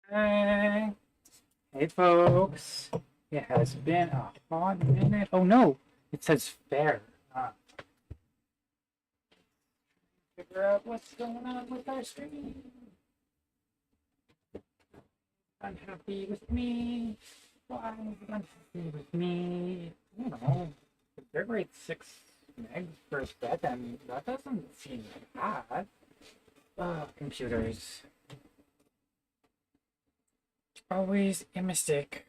Hey, hey folks. It has been a hot minute. Oh no, it says fair. Figure out what's going on with our stream. Unhappy with me. Why unhappy with me? You know, the birth rate 6 megs per second. That doesn't seem bad. Computers. Always a mistake.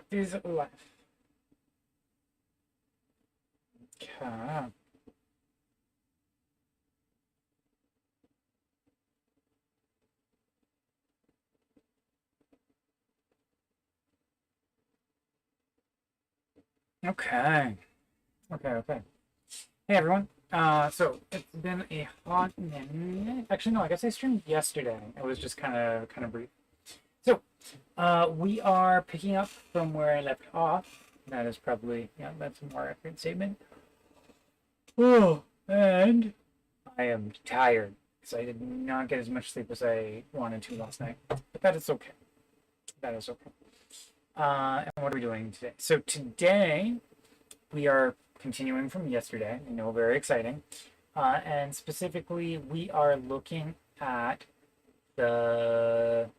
Is life. Okay. Okay. Okay. Hey everyone. So it's been a hot minute. Actually, no, I guess I streamed yesterday. It was just kind of brief. So, we are picking up from where I left off. That is probably, yeah, that's a more accurate statement. Oh, and I am tired because I did not get as much sleep as I wanted to last night. But that is okay. That is okay. And what are we doing today? So today we are continuing from yesterday. I know, very exciting. And specifically, we are looking at the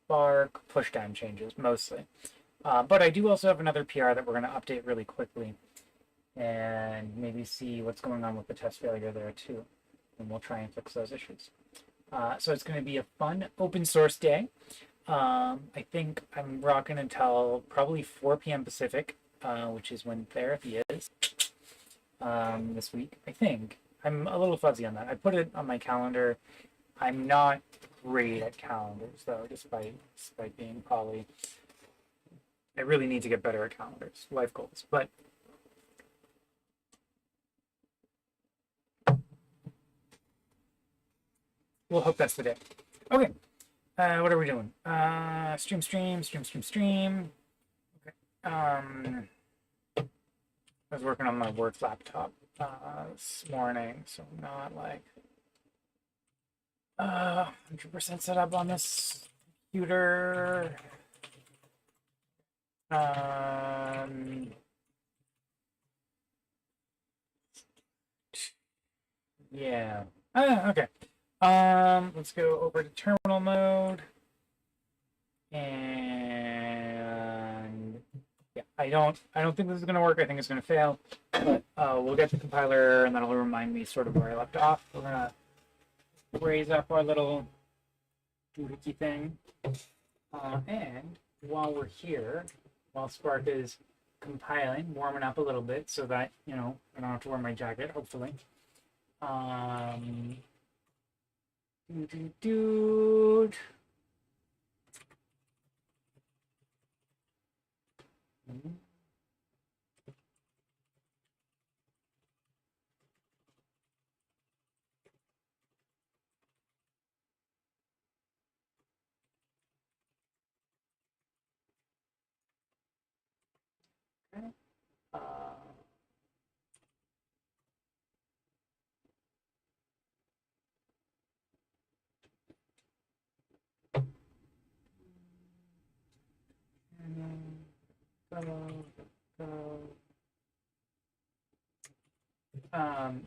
Spark pushdown changes mostly. But I do also have another PR that we're going to update really quickly and maybe see what's going on with the test failure there too. And we'll try and fix those issues. So it's going to be a fun open source day. I think I'm rocking until probably 4 p.m. Pacific, which is when therapy is this week. I think. I'm a little fuzzy on that. I put it on my calendar. I'm not great at calendars, though, despite being poly. I really need to get better at calendars, life goals. But we'll hope that's the day. Okay. What are we doing? Stream. Okay. I was working on my work laptop this morning, so I'm not like 100% set up on this computer. Yeah. Okay. Let's go over to terminal mode. And yeah, I don't think this is gonna work. I think it's gonna fail. But we'll get the compiler and that'll remind me sort of where I left off. We're gonna raise up our little doohickey thing. And while we're here, while Spark is compiling, warming up a little bit so that, you know, I don't have to wear my jacket, hopefully. Dude. Okay. Go. On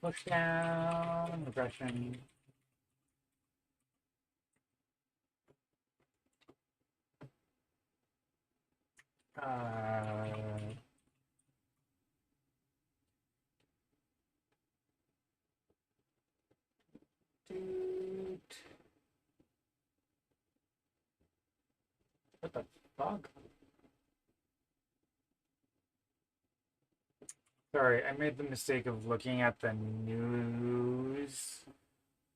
push down regression. Dude. What the fuck? Sorry, I made the mistake of looking at the news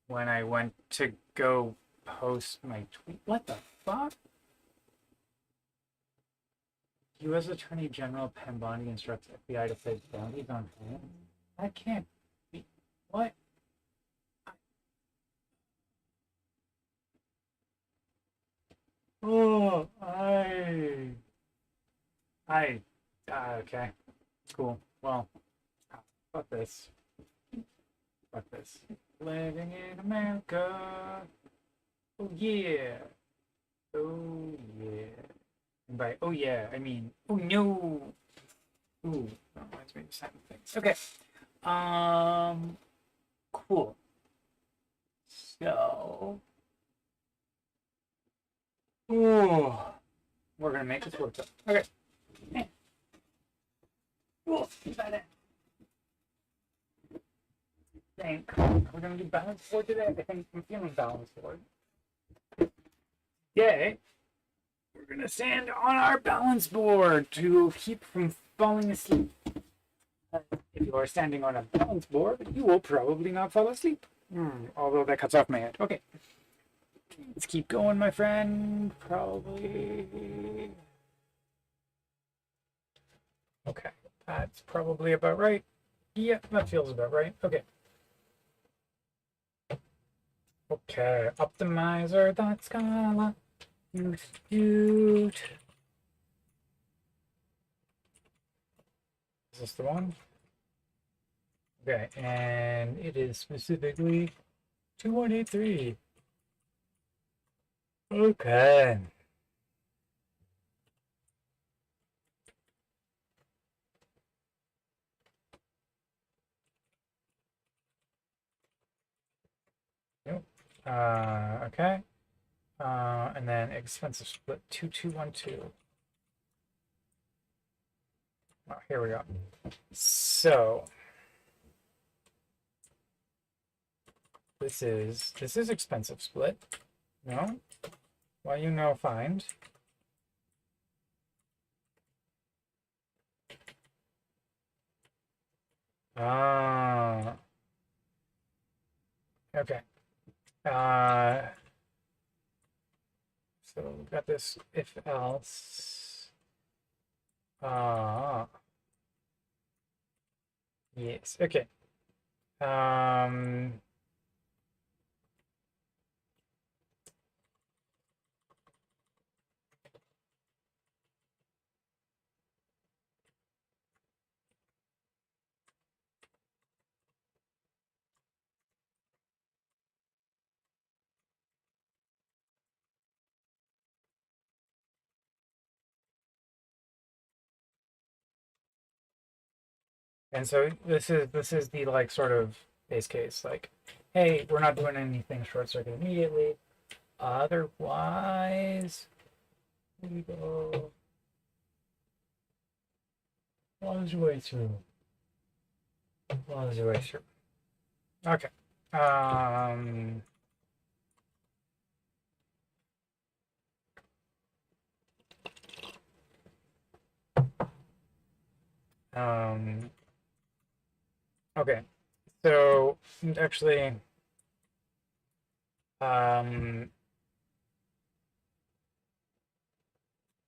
when I went to go post my tweet. What the fuck? U.S. Attorney General Pam Bondi instructs FBI to place bounties on him. That can't be. What? Oh, okay, cool. Well, fuck this. Fuck this. Living in America. Oh yeah. Oh yeah. And by oh yeah, I mean oh no. Ooh, that reminds me of certain things. Okay. Cool. So, ooh, we're gonna make this work. Okay. Cool. Think we're gonna do balance board today. I think I'm feeling balanced board. Yay! We're gonna stand on our balance board to keep from falling asleep. If you are standing on a balance board, you will probably not fall asleep. Although that cuts off my head. Okay. Let's keep going, my friend. Probably. Okay. That's probably about right. Yeah, that feels about right. Okay. Okay. Optimizer, that scala. Is this the one? Okay, and it is specifically 2183. Okay. Yep. Okay. And then expensive split 2212. Oh, here we go. So this is expensive split. No? Why you no find? Ah. Okay. So we've got this if else. Yes. Okay. And so this is the like sort of base case, like, hey, we're not doing anything short circuit immediately. Otherwise, we go all the way through. All the way through. Okay. Um, um, okay. So actually, um,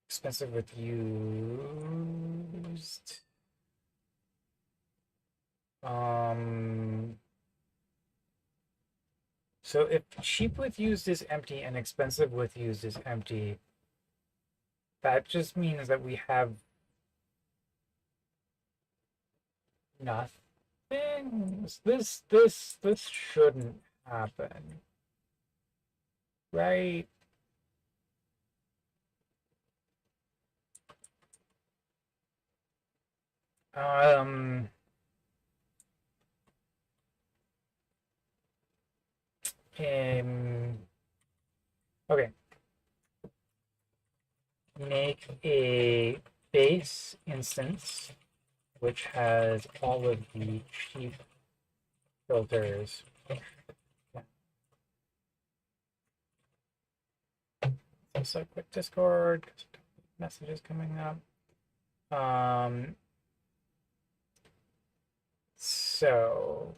expensive with used. So if cheap with used is empty and expensive with used is empty, that just means that we have nothing. This shouldn't happen, right? Um, um, okay. Make a base instance which has all of the cheap filters. So quick Discord, messages coming up. So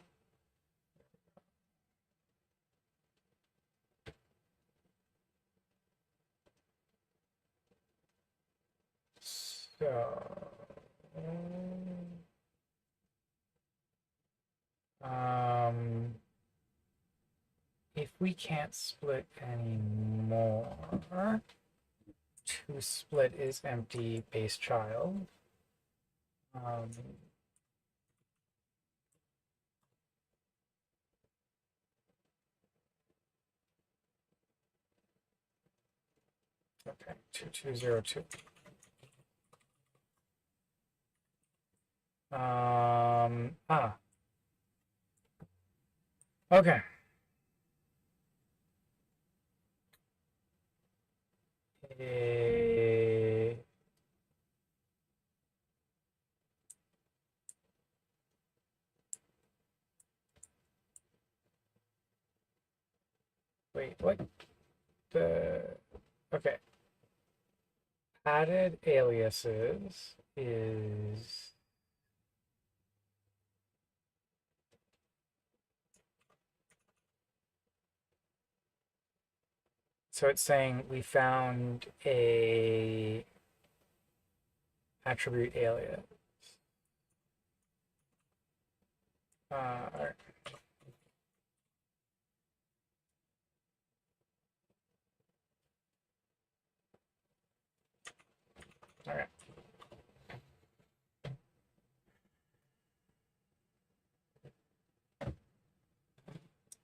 um, if we can't split anymore, toSplit is empty base child. Okay, 2202. Okay. Wait, what? Okay. Added aliases is so it's saying we found a attribute alias. All right. All right.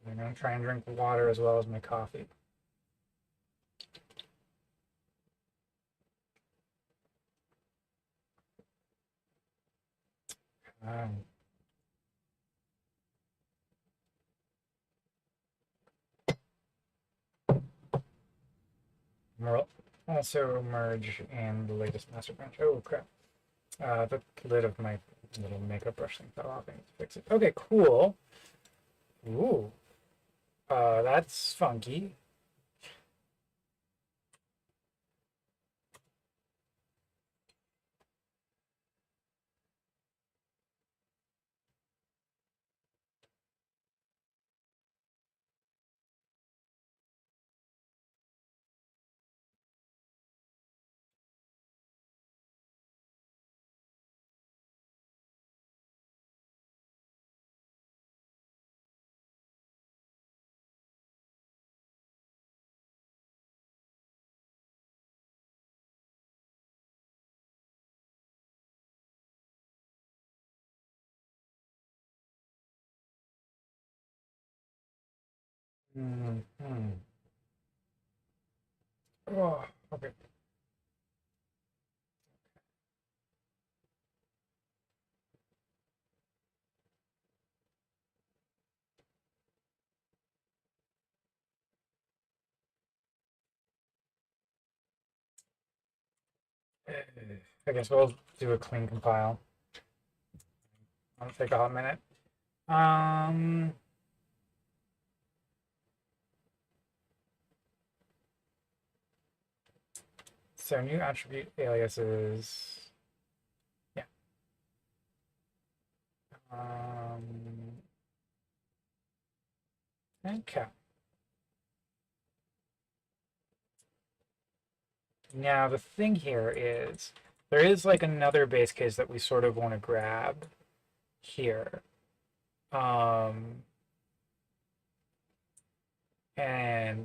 I'm gonna try and drink water as well as my coffee. Also merge in the latest master branch. Oh crap. The lid of my little makeup brush thing fell off. I need to fix it. Okay, cool. Ooh. That's funky. Mm-hmm. Oh, okay. I guess we'll do a clean compile. I'll take a hot minute. So new attribute aliases. Yeah. Okay. Now the thing here is there is like another base case that we sort of want to grab here. And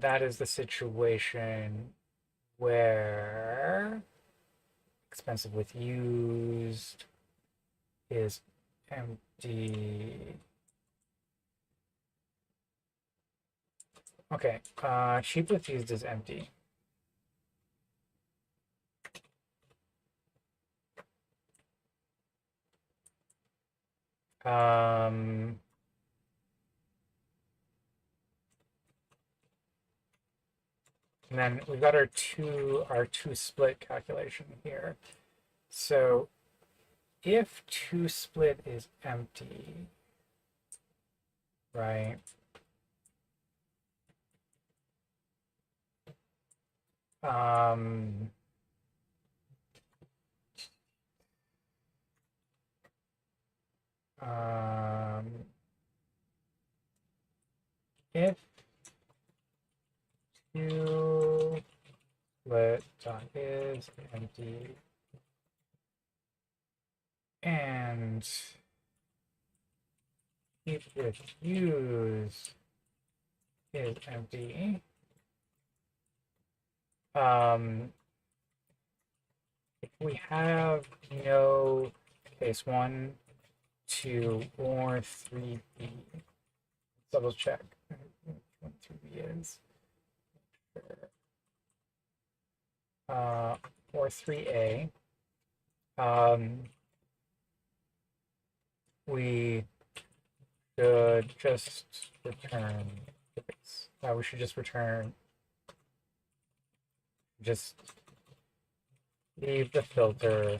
that is the situation where expensive with used is empty. Okay, cheap with used is empty. And then we've got our two split calculation here. So if two split is empty, right? If two split dot is empty and keep with use is empty, if we have no case 1, 2, or 3b, double check what 3b is, or 3a, we should just return the base. We should just return, just leave the filter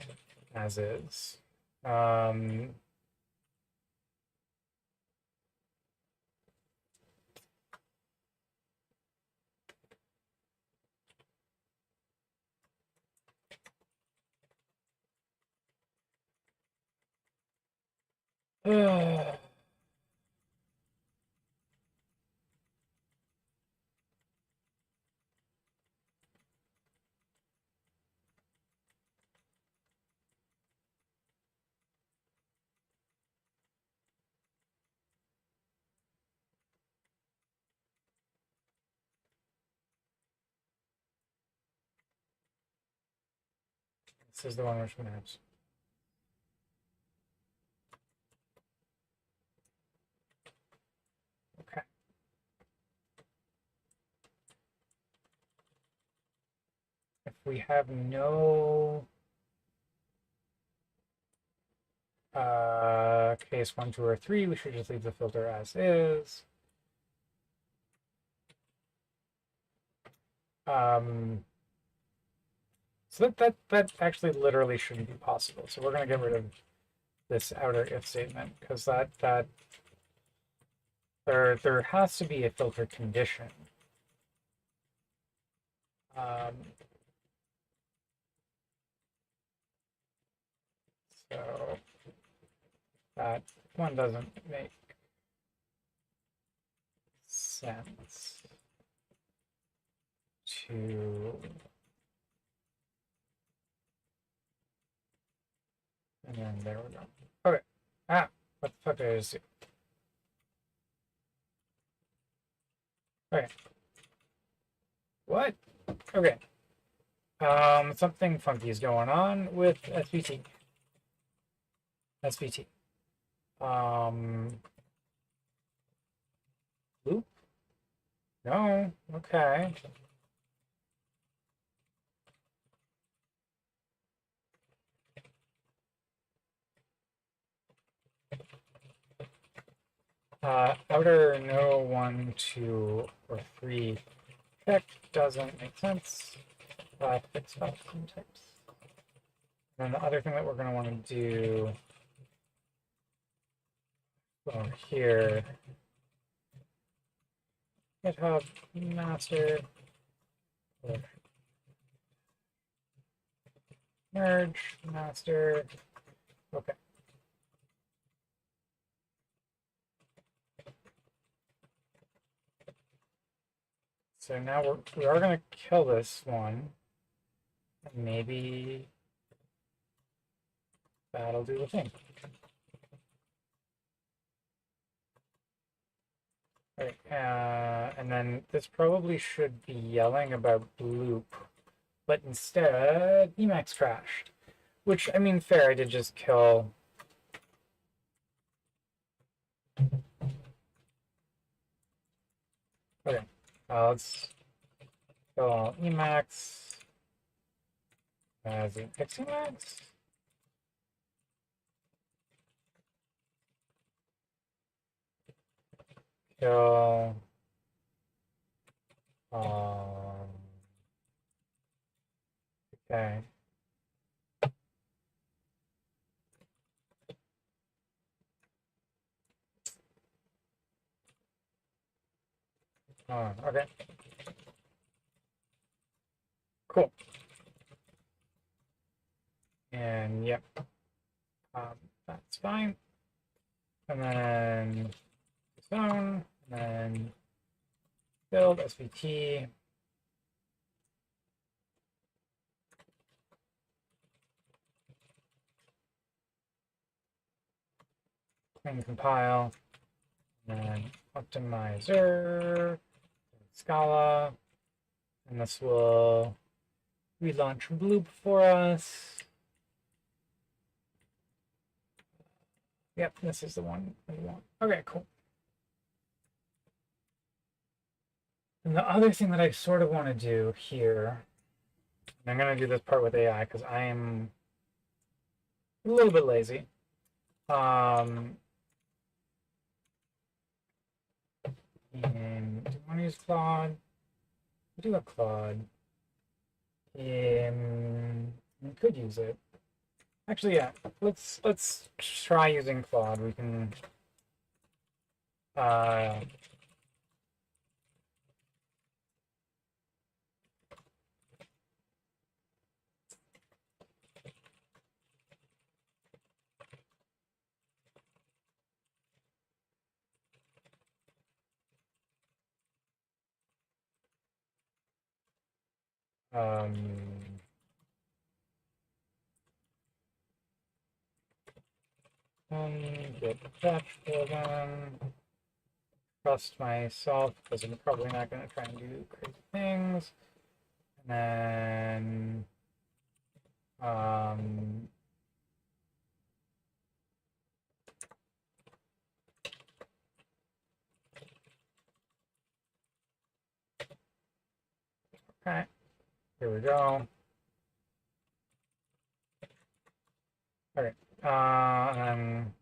as is. This is the one which maps. Okay. If we have no case 1, 2, or 3, we should just leave the filter as is. So that actually literally shouldn't be possible. So we're going to get rid of this outer if statement, because that there has to be a filter condition. So that one doesn't make sense to, and then there we go. Okay. What the fuck did I just do? Okay. What? Okay. Something funky is going on with SPT. SPT. Loop? No. Okay. Outer no 1, 2, or 3 check doesn't make sense. Fix function types. And then the other thing that we're going to want to do over here, GitHub master merge master. Okay. So now we are going to kill this one. And maybe that'll do the thing. Right, and then this probably should be yelling about loop, but instead Emacs crashed. Which, I mean, fair, I did just kill. Okay, let's kill Emacs as in Emacs. Kill okay. Okay. Cool. And yep, that's fine. And then zone, and then build SVT. And compile, and then optimizer, Scala, and this will relaunch Bloop for us. Yep, this is the one we want. Okay, cool. And the other thing that I sort of want to do here, and I'm going to do this part with AI because I am a little bit lazy. And do you want to use Claude? We do have Claude. We could use it. Actually, yeah. Let's try using Claude. We can. Get fetch for them. Trust myself because I'm probably not going to try and do crazy things. And then okay, here we go. Okay, and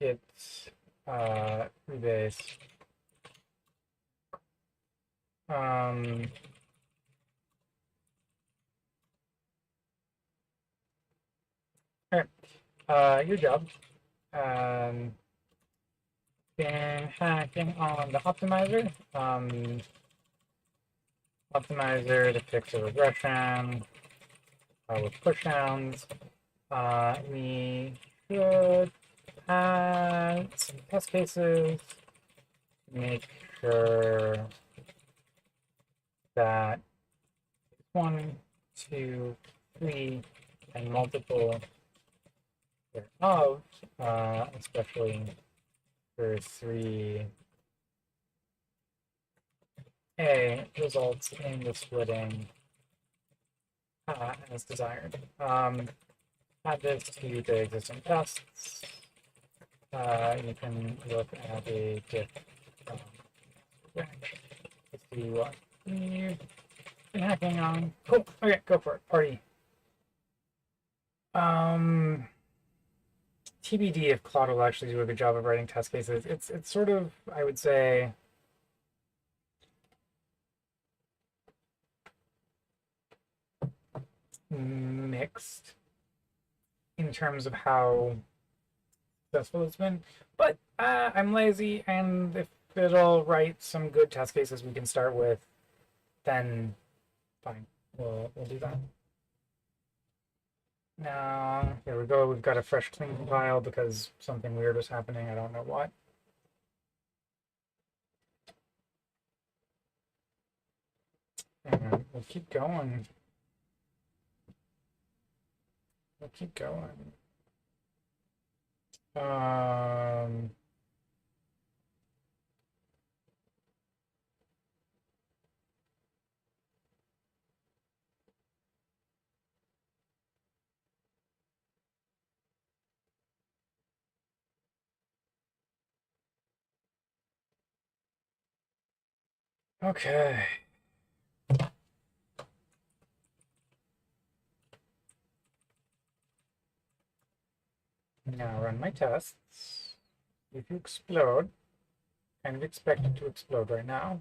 it's rebase. All right, your job. Been hacking on the optimizer. Optimizer to fix a regression with pushdowns. We should add some test cases. Make sure that 1, 2, 3, and multiple thereof, especially for 3A, results in the splitting as desired. Add this to the existing tests. You can look at a diff to see what you've been hacking on. Cool. Okay, go for it. Party. TBD if Claude will actually do a good job of writing test cases. It's sort of, I would say, mixed in terms of how successful it's been. But I'm lazy, and if it'll write some good test cases we can start with, then fine. We'll do that. Now, here we go. We've got a fresh clean compile because something weird was happening. I don't know what. And we'll keep going. We'll keep going. Okay. Now run my tests. If you explode, kind of expect it to explode right now.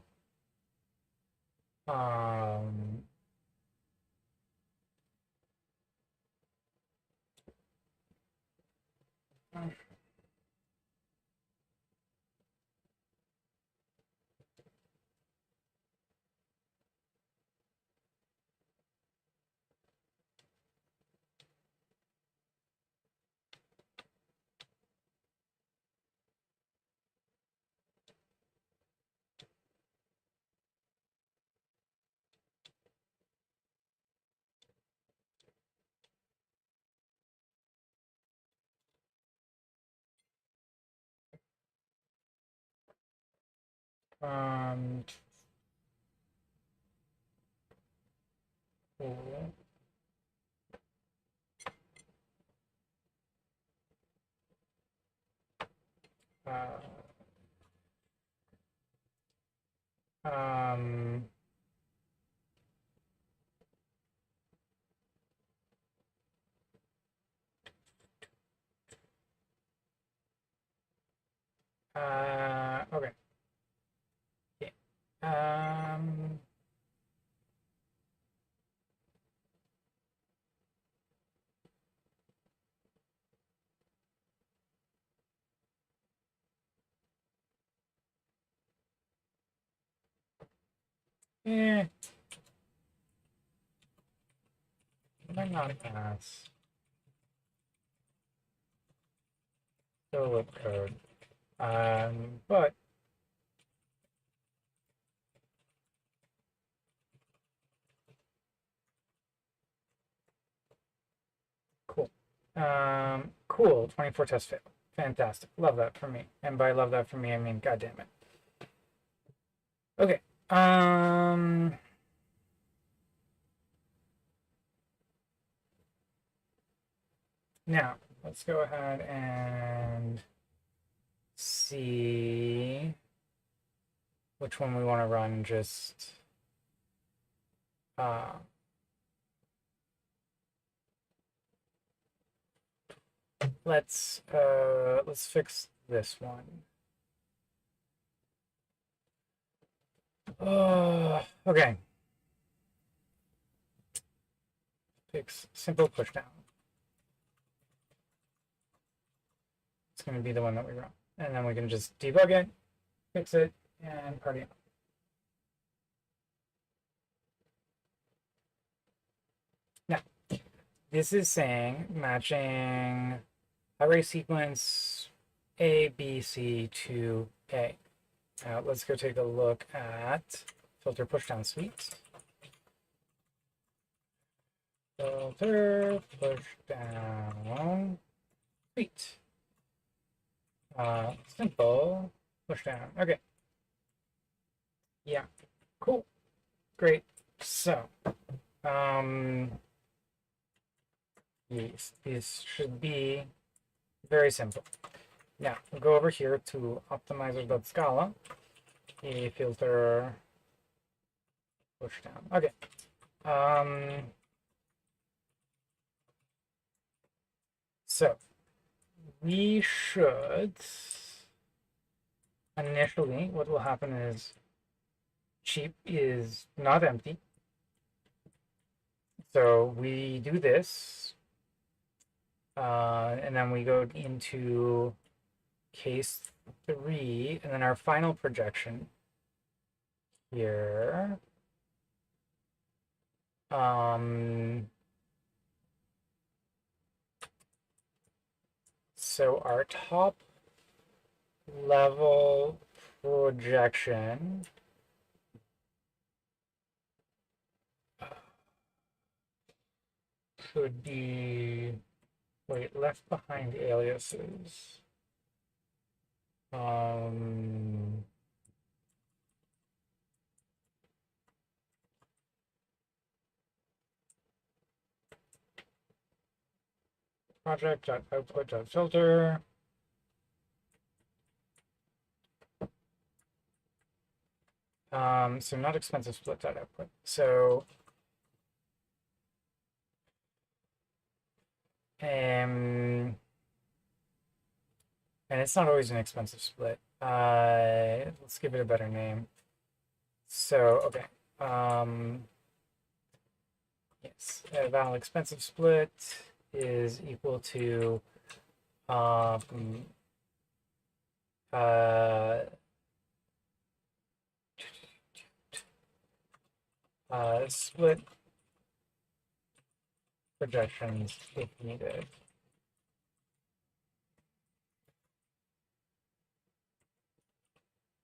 Cool. Um, okay. Yeah. Eh, might not pass. Still with code. But cool. Cool. 24 test fail. Fantastic. Love that for me. And by love that for me, I mean, God damn it. Okay. Now let's go ahead and see which one we want to run. Just let's fix this one. Okay. Fix simple pushdown. It's going to be the one that we run, and then we can just debug it, fix it, and party on. Now, this is saying matching array sequence A, B, C to A. Now, let's go take a look at filter pushdown suite. Filter pushdown suite. Simple pushdown. Okay. Yeah. Cool. Great. So, yes, this should be very simple. Now, we'll go over here to optimizer.scala, a filter pushdown. Okay. So, we should initially, what will happen is cheap is not empty. So we do this, and then we go into case 3, and then our final projection here. So our top level projection could be, wait, left behind aliases. Project.output.filter. So not expensive split.output. So and it's not always an expensive split. Let's give it a better name. So okay. Yes, val expensive split is equal to split projections if needed.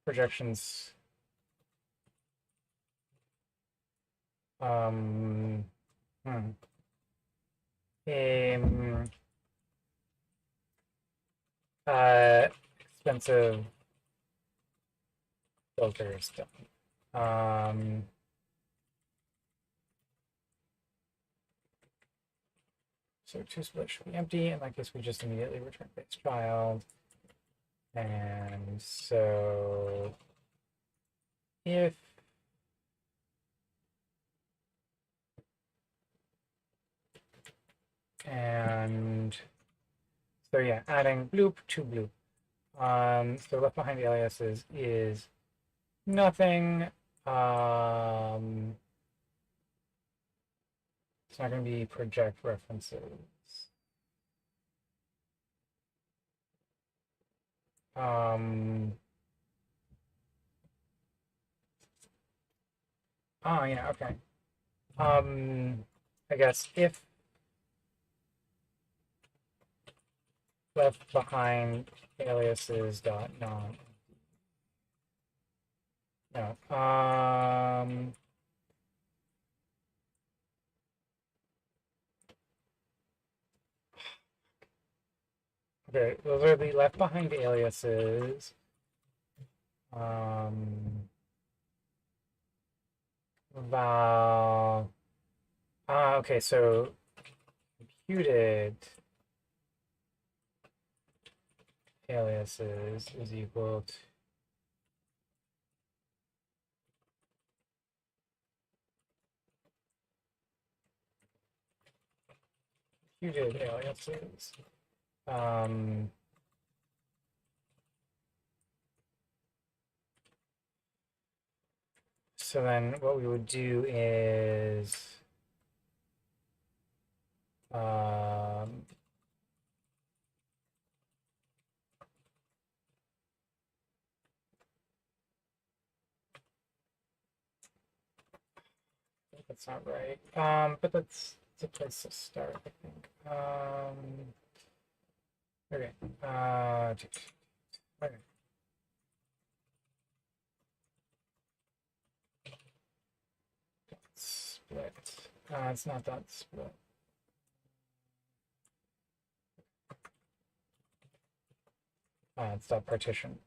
Projections expensive filters done. So toSplit should be empty. In that case, we just immediately return base child. And so if and so yeah, adding bloop to bloop. So left behind aliases is nothing. It's not going to be project references. Oh yeah, okay. I guess if left behind aliases dot non. No. Okay, those are the left behind aliases. Val. Okay, so computed aliases is equal to computed aliases. So then what we would do is that's not right. But that's a place to start, I think. Okay. Okay. Split. It's not that split. It's that partition.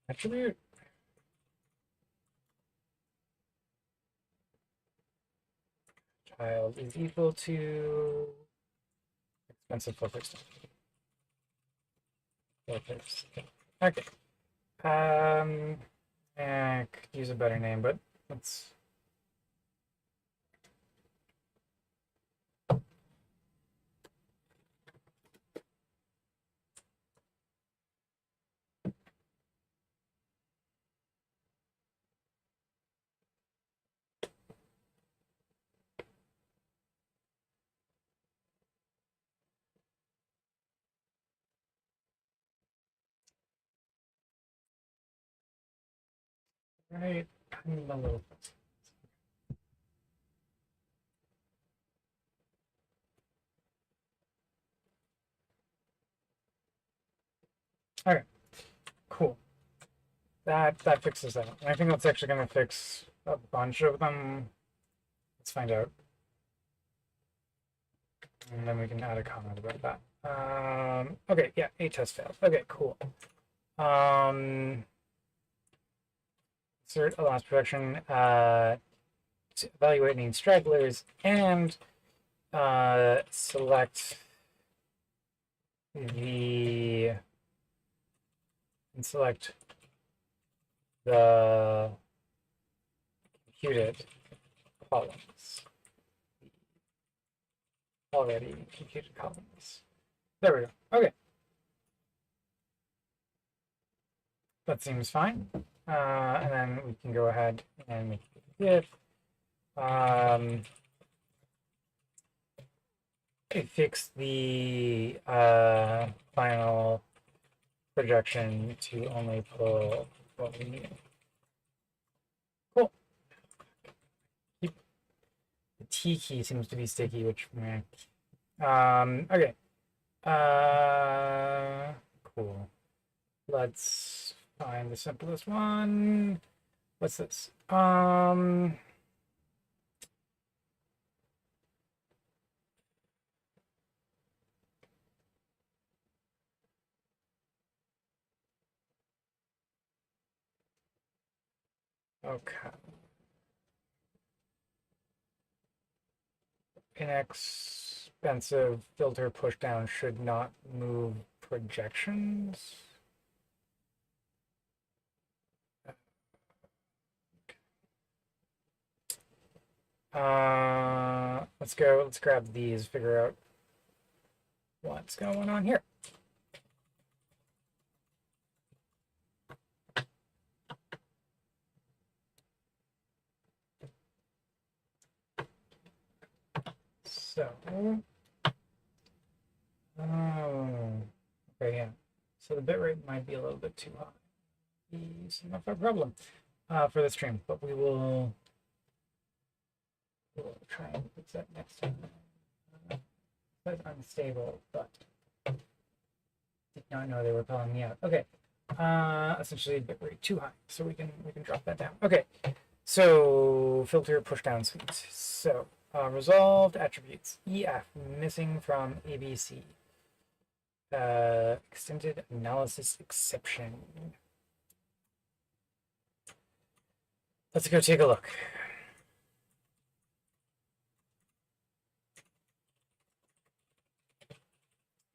Attribute. Child is equal to expensive filters. Filters. Okay. I could use a better name, but let's. Right. I'm a little. Okay. Cool. That fixes that. And I think that's actually going to fix a bunch of them. Let's find out. And then we can add a comment about that. Okay, yeah, a test failed. Okay, cool. Insert allows production to evaluate named stragglers and select the computed columns. Already computed columns. There we go. Okay. That seems fine. And then we can go ahead and make it fix the final projection to only pull what we need. Cool. The T key seems to be sticky, which okay. Cool. Let's find the simplest one. What's this? Okay. Inexpensive filter pushdown should not move projections. Let's grab these, figure out what's going on here. So, okay, yeah. So the bitrate might be a little bit too high. It's not a problem for the stream, but we'll try and fix that next time. It's unstable, but did not know they were calling me out. Okay, essentially bitrate too high, so we can drop that down. Okay, so filter pushdown suite. So resolved attributes EF missing from ABC. Extended analysis exception. Let's go take a look.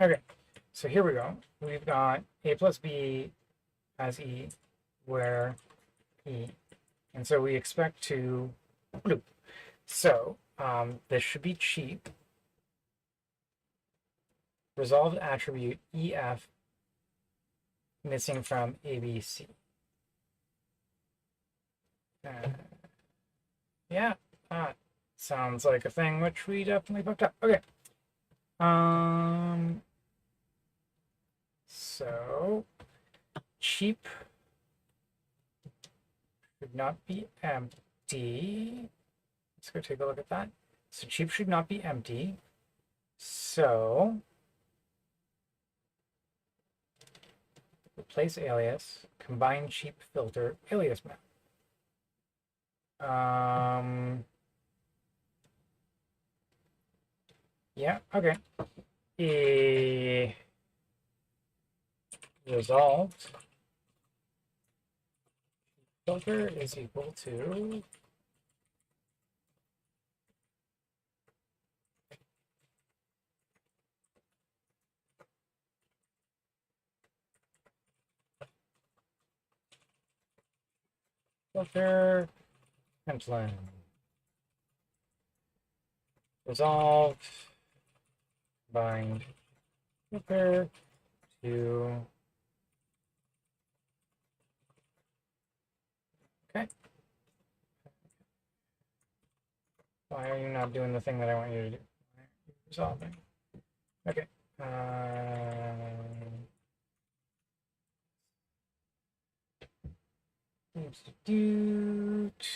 Okay, so here we go. We've got A plus B as E, where E. And so we expect to loop. So this should be cheap. Resolved attribute EF missing from ABC. Yeah, sounds like a thing which we definitely fucked up. Okay. So cheap should not be empty. Let's go take a look at that. So cheap should not be empty. So replace alias, combine cheap filter, alias map. Yeah, okay. Resolved filter is equal to filter pentland. Resolved bind filter to okay. Why are you not doing the thing that I want you to do? Resolving. Okay. Institute.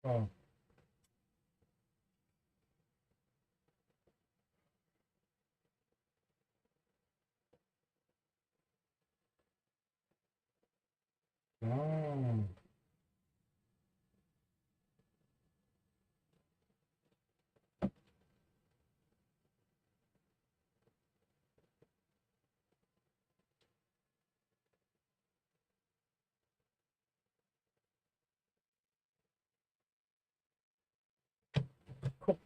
Oh. Oh. Cool.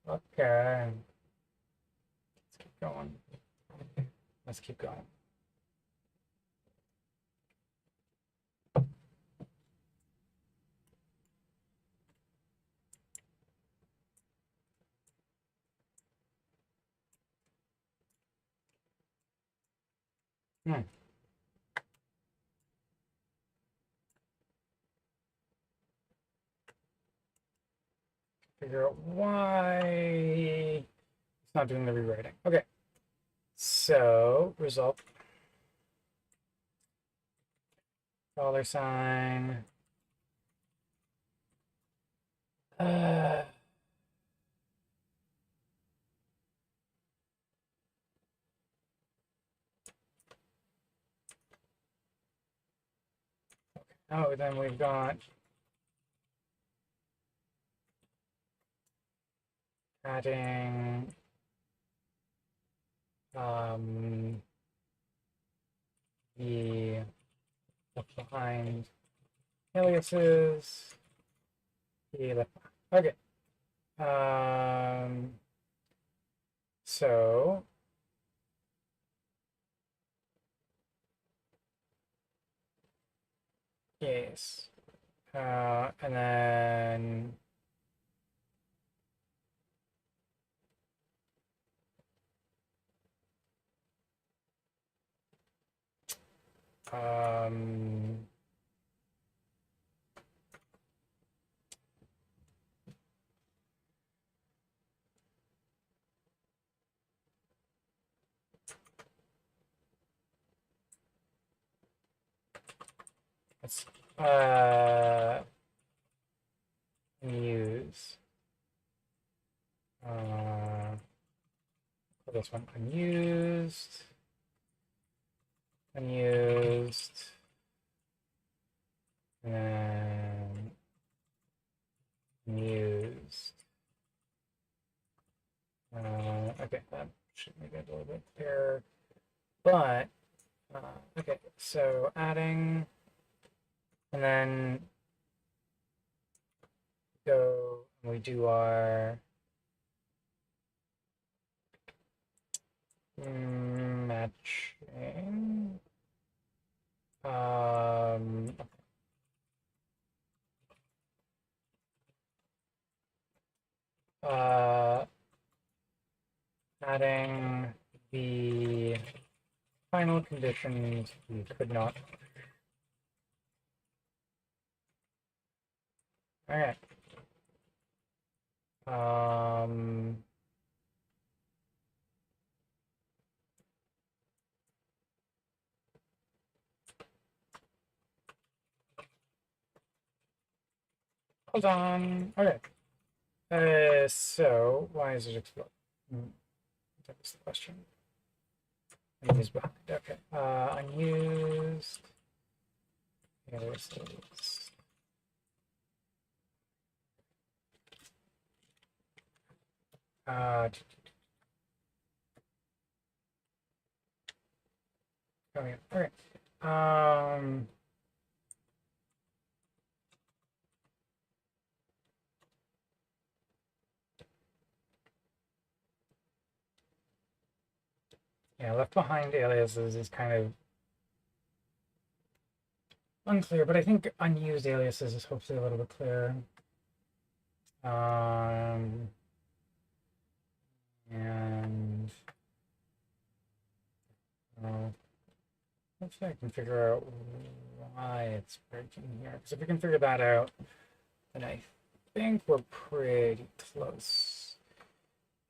Okay. Let's keep going. Let's keep going. Figure out why it's not doing the rewriting. Okay. So result $. Oh, then we've got adding the left behind aliases. The left behind. Okay. So yes. And then let's use this one unused, and then used. Okay, that should make it a little bit clearer. But okay, so adding, and then go and we do our matching. Adding the final conditions we could not. All right. Hold on. Okay. So why is it explode? That was the question. Unused behind. Okay. Unused. Aliases. Oh yeah. Okay. Yeah, left behind aliases is kind of unclear, but I think unused aliases is hopefully a little bit clearer. And hopefully I can figure out why it's breaking here. Because if we can figure that out, then I think we're pretty close.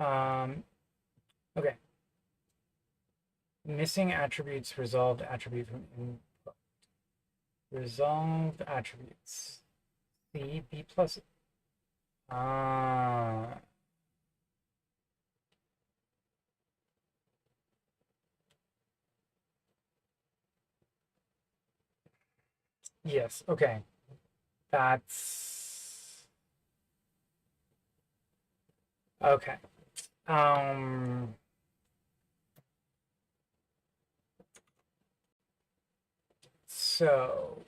Okay. Missing attributes, resolved attribute from input. Resolved attributes. C, B plus. Yes, okay. That's okay. So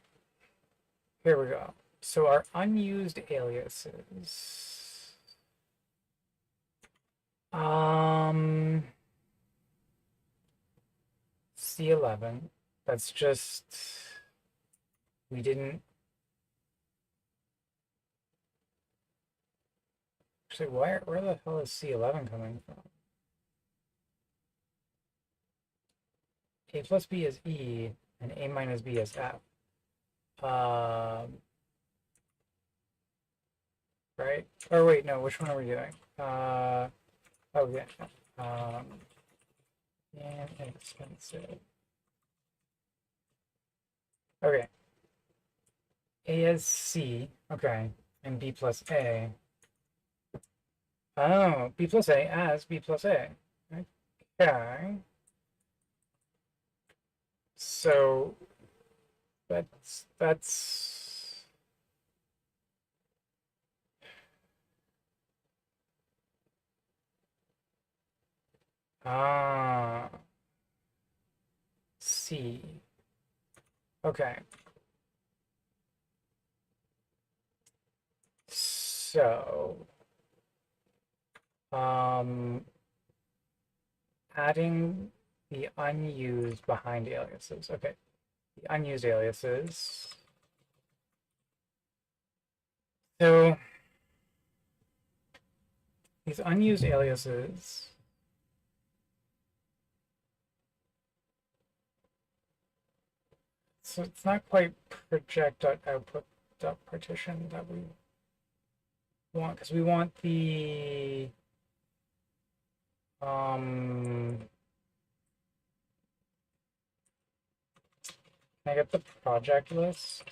here we go. So our unused aliases. C11. That's just we didn't actually where the hell is C11 coming from? A plus B is E and A minus B is F. Right? Or wait, no, which one are we doing? Oh yeah. And expensive. Okay. A as C, okay, and B plus A. Oh, B plus A as B plus A. Okay. So that's ah C. Okay. So adding the unused behind aliases. Okay. The unused aliases. So these unused aliases. So it's not quite project.output.partition that we want, because we want the can I get the project list?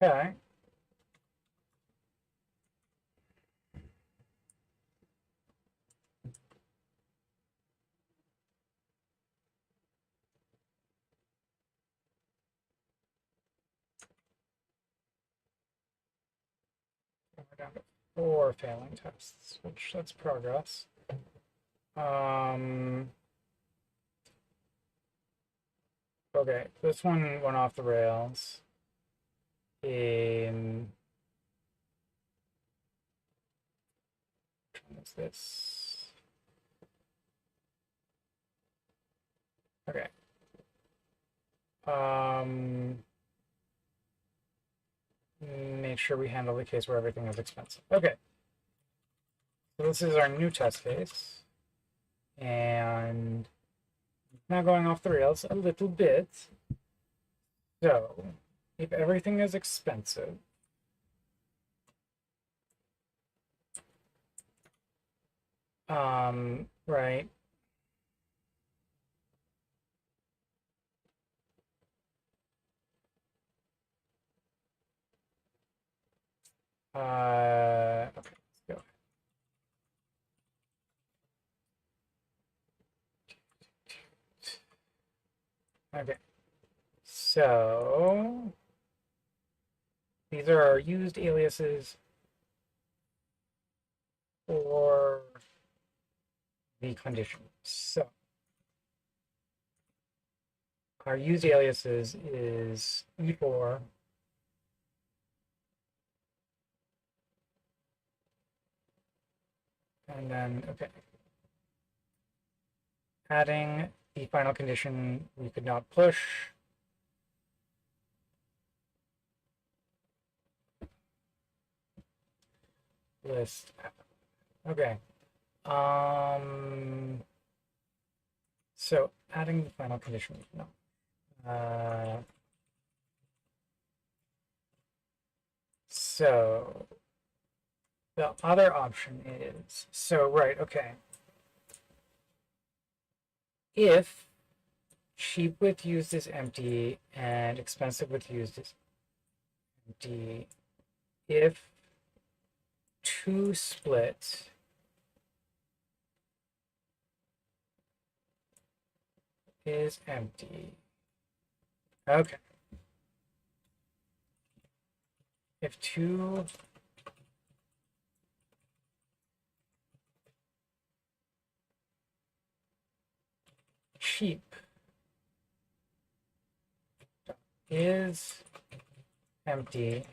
Okay. We're down to 4 failing tests, which that's progress. Okay, this one went off the rails. What's this? Okay. Make sure we handle the case where everything is expensive. Okay. So this is our new test case. And now going off the rails a little bit. So if everything is expensive, right. Okay, let's go. Okay, so these are our used aliases for the condition. So our used aliases is E4 and then, okay, adding the final condition we could not push. List. Okay. So adding the final condition we could not. So the other option is, so right, okay. If cheap with used is empty and expensive with used is empty, if to split is empty. Okay. If two cheap is empty,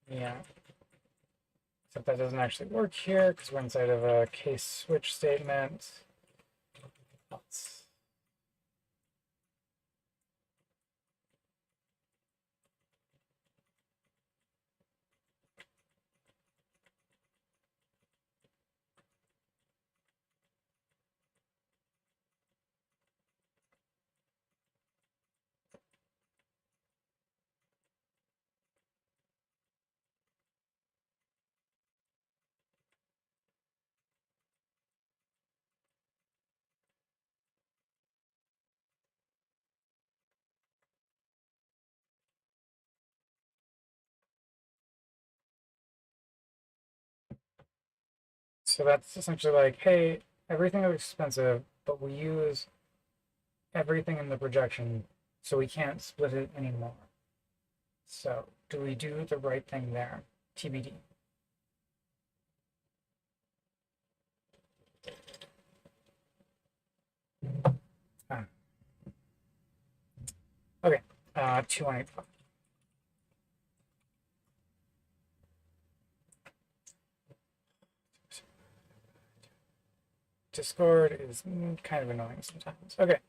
yeah. Except that doesn't actually work here because we're inside of a case switch statement. Let's So that's essentially like, hey, everything is expensive, but we use everything in the projection, so we can't split it anymore. So do we do the right thing there? TBD. Ah. Okay, 2185. Discord is kind of annoying sometimes. Okay.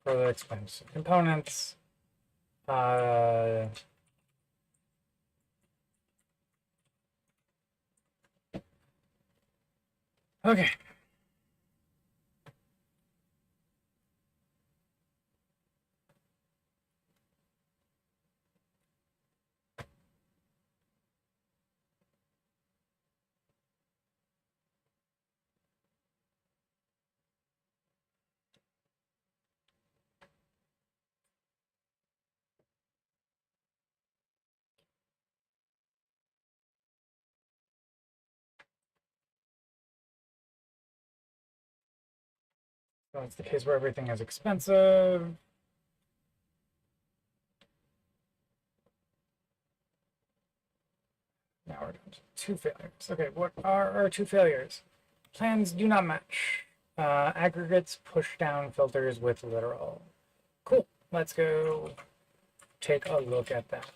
For the expensive components, okay. So it's the case where everything is expensive. Now we're down to 2 failures. Okay, what are our 2 failures? Plans do not match. Aggregates push down filters with literal. Cool. Let's go take a look at that.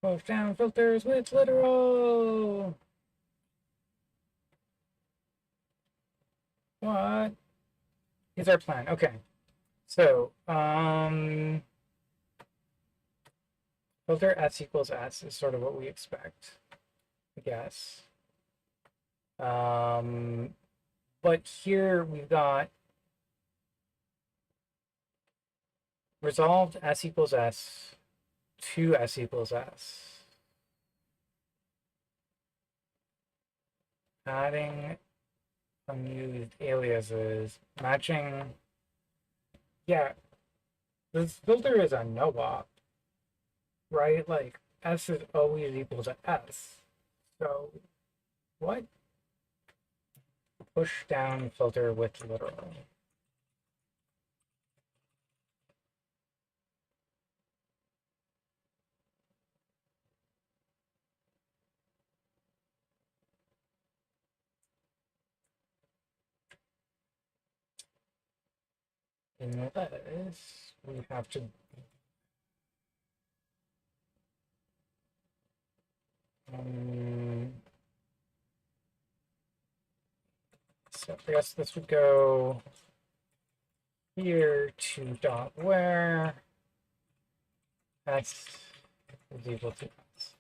Push down filters with literal. What is our plan? Okay. So, filter s equals s is sort of what we expect, I guess. But here we've got resolved s equals s to s equals s. Adding unused aliases, matching. Yeah, this filter is a no-op, right? Like s is always equal to s. So what? Push down filter with literal. Unless we have to so I guess this would go here to dot where s is equal to s.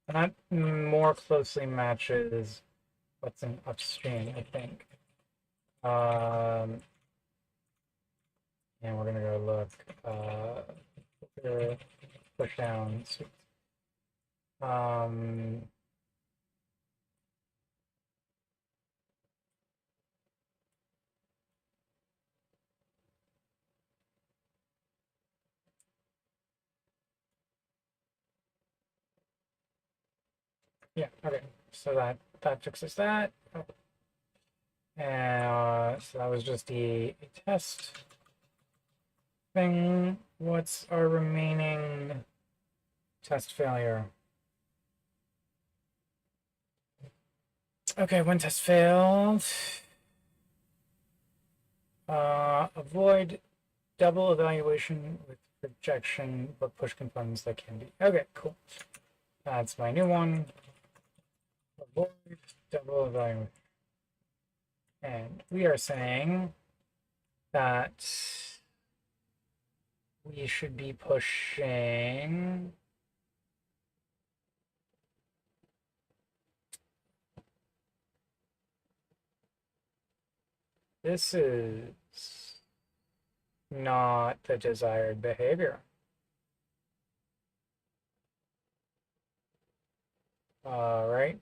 And that more closely matches what's in upstream, I think. And we're gonna go look push down. Yeah, okay. So that fixes that. And so that was just a test thing. What's our remaining test failure? Okay, one test failed. Avoid double evaluation with projection, but push components that can be. Okay, cool. That's my new one. Avoid double evaluation. And we are saying that we should be pushing this is not the desired behavior. Right?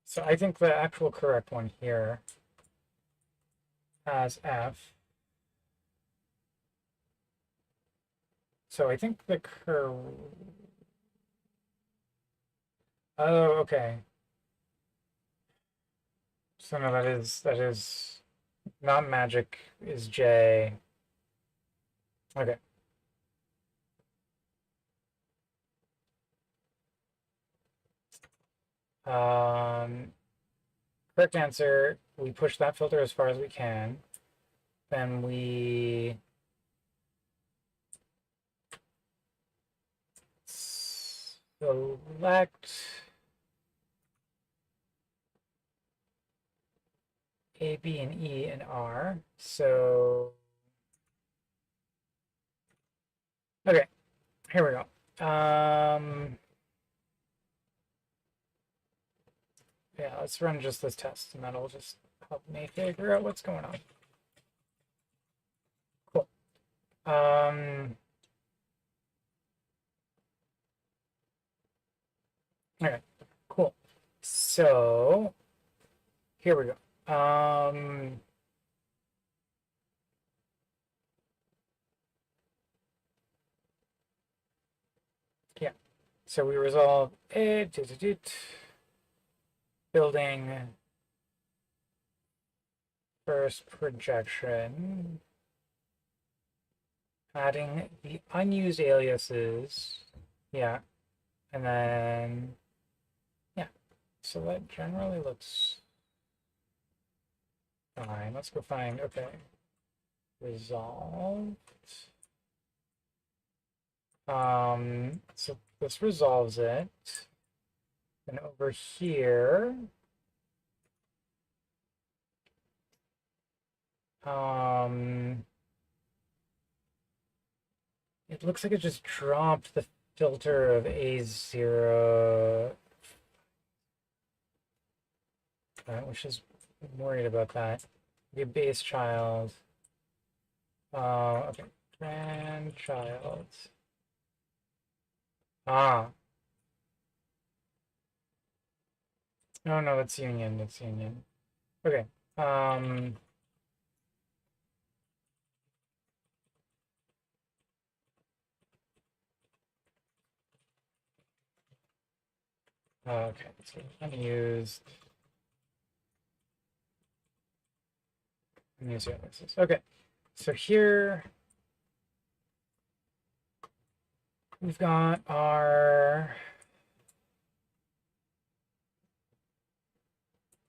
So I think the actual correct one here has F. So I think the oh, okay. So no, that is not magic is J. Okay. Correct answer, we push that filter as far as we can. Then we select A, B, and E, and R. So, okay, here we go. Yeah, let's run just this test, and that'll just help me figure out what's going on. Cool. Okay, cool. So, here we go. Yeah, so we resolve it, building first projection, adding the unused aliases, yeah, and then, yeah, so that generally looks fine. Let's go find, okay, resolved. So this resolves it. And over here, it looks like it just dropped the filter of A0, which is worried about that. The base child. Okay, grandchild. Ah. No, no, that's union. That's union. Okay. Okay, so unused aliases. Okay, so here we've got our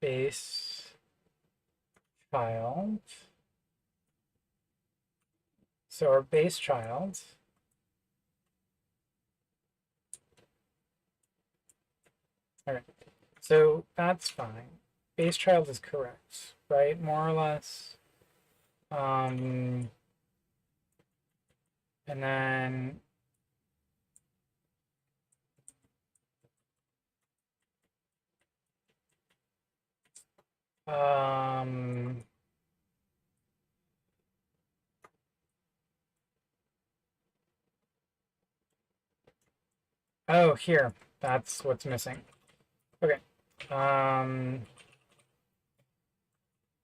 base child. So our base child all right, so that's fine. Base child is correct, right? More or less. And then oh, here, that's what's missing. Okay.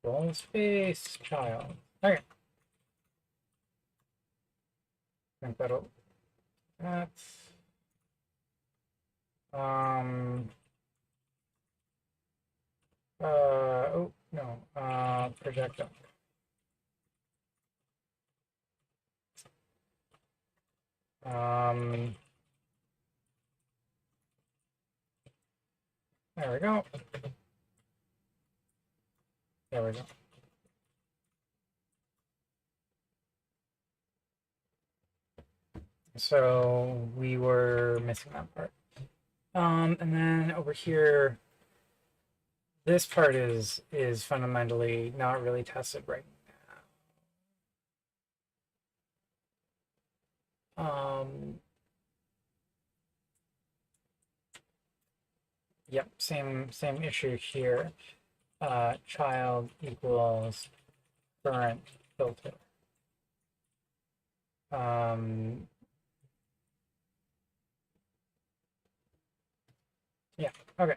Roll space child. Okay. I think that'll. That's. Oh no. Projectile. There we go. There we go. So we were missing that part. And then over here, this part is fundamentally not really tested right now. Yep, same issue here. Child equals current filter. Yeah, okay.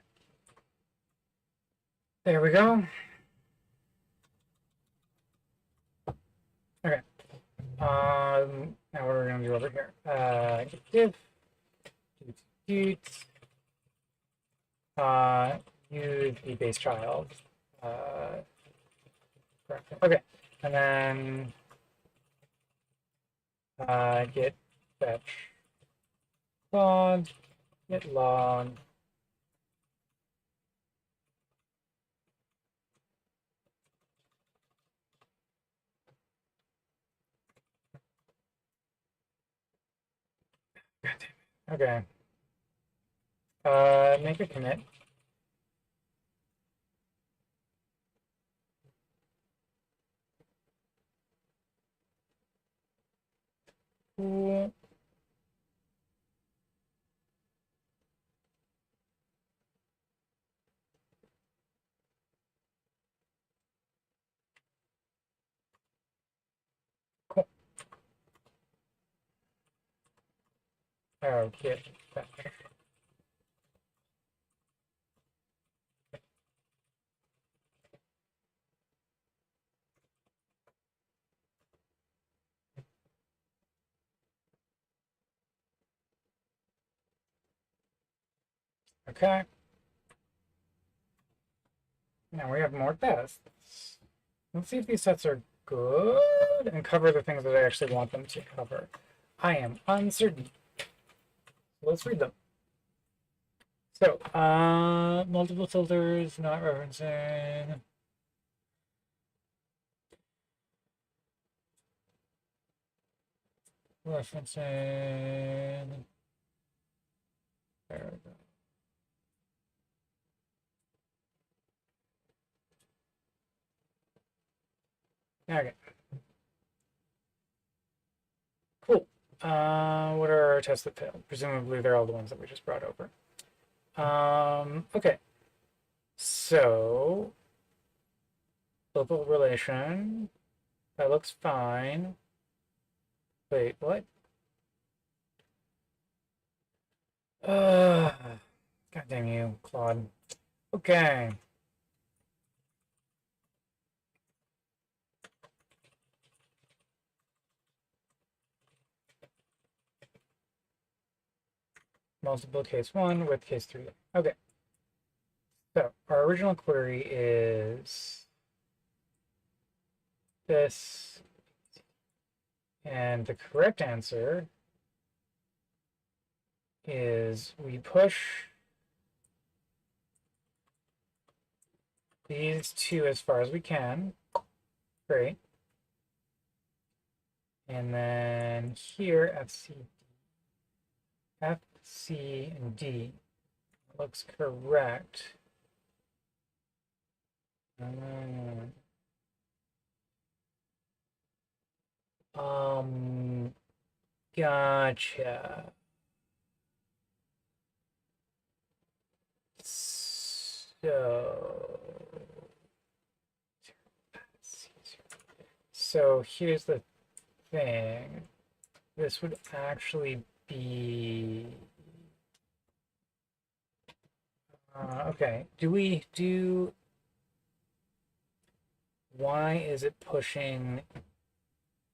There we go. Okay. Now what are we gonna do over here? Div use the base child. Okay, and then get fetch log, get log. Okay. Make a commit. Cool. Cool. Okay. Okay. Now we have more tests. Let's see if these sets are good and cover the things that I actually want them to cover. I am uncertain. Let's read them. So, multiple filters, not referencing. Referencing. There we go. Okay. Cool. What are our tests that failed? Presumably they're all the ones that we just brought over. Okay. So, local relation. That looks fine. Wait, what? God damn you, Claude. Okay. Multiple case 1 with case 3. Okay. So our original query is this, and the correct answer is we push these two as far as we can. Great. And then here F, C, and D looks correct. Gotcha. So here's the thing. This would actually be okay. Do we do why is it pushing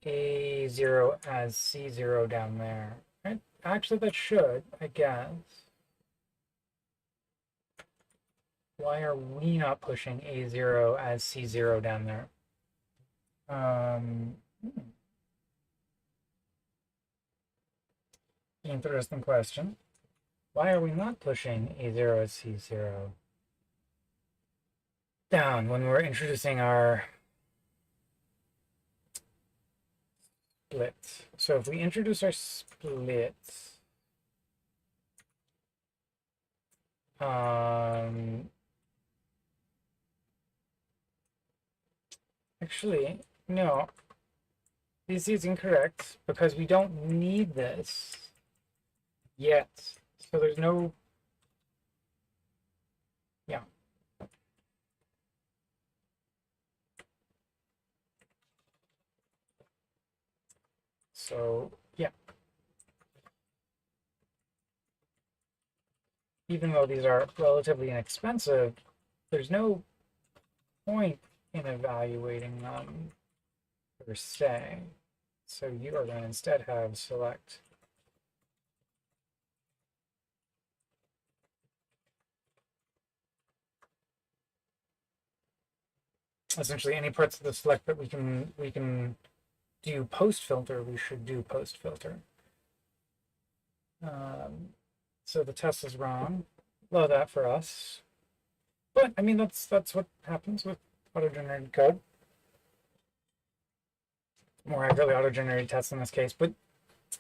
A0 as C0 down there? Right? Actually, that should, I guess. Why are we not pushing A0 as C0 down there? Interesting question. Why are we not pushing A0 as C0? down when we're introducing our split. So if we introduce our split, actually, no, this is incorrect because we don't need this yet. So there's no, yeah. So, yeah. Even though these are relatively inexpensive, there's no point in evaluating them per se. So you are going to instead have select essentially any parts of the select that we can do post filter, we should do post filter. So the test is wrong. Love that for us. But I mean that's what happens with auto-generated code. More accurately auto-generated tests in this case, but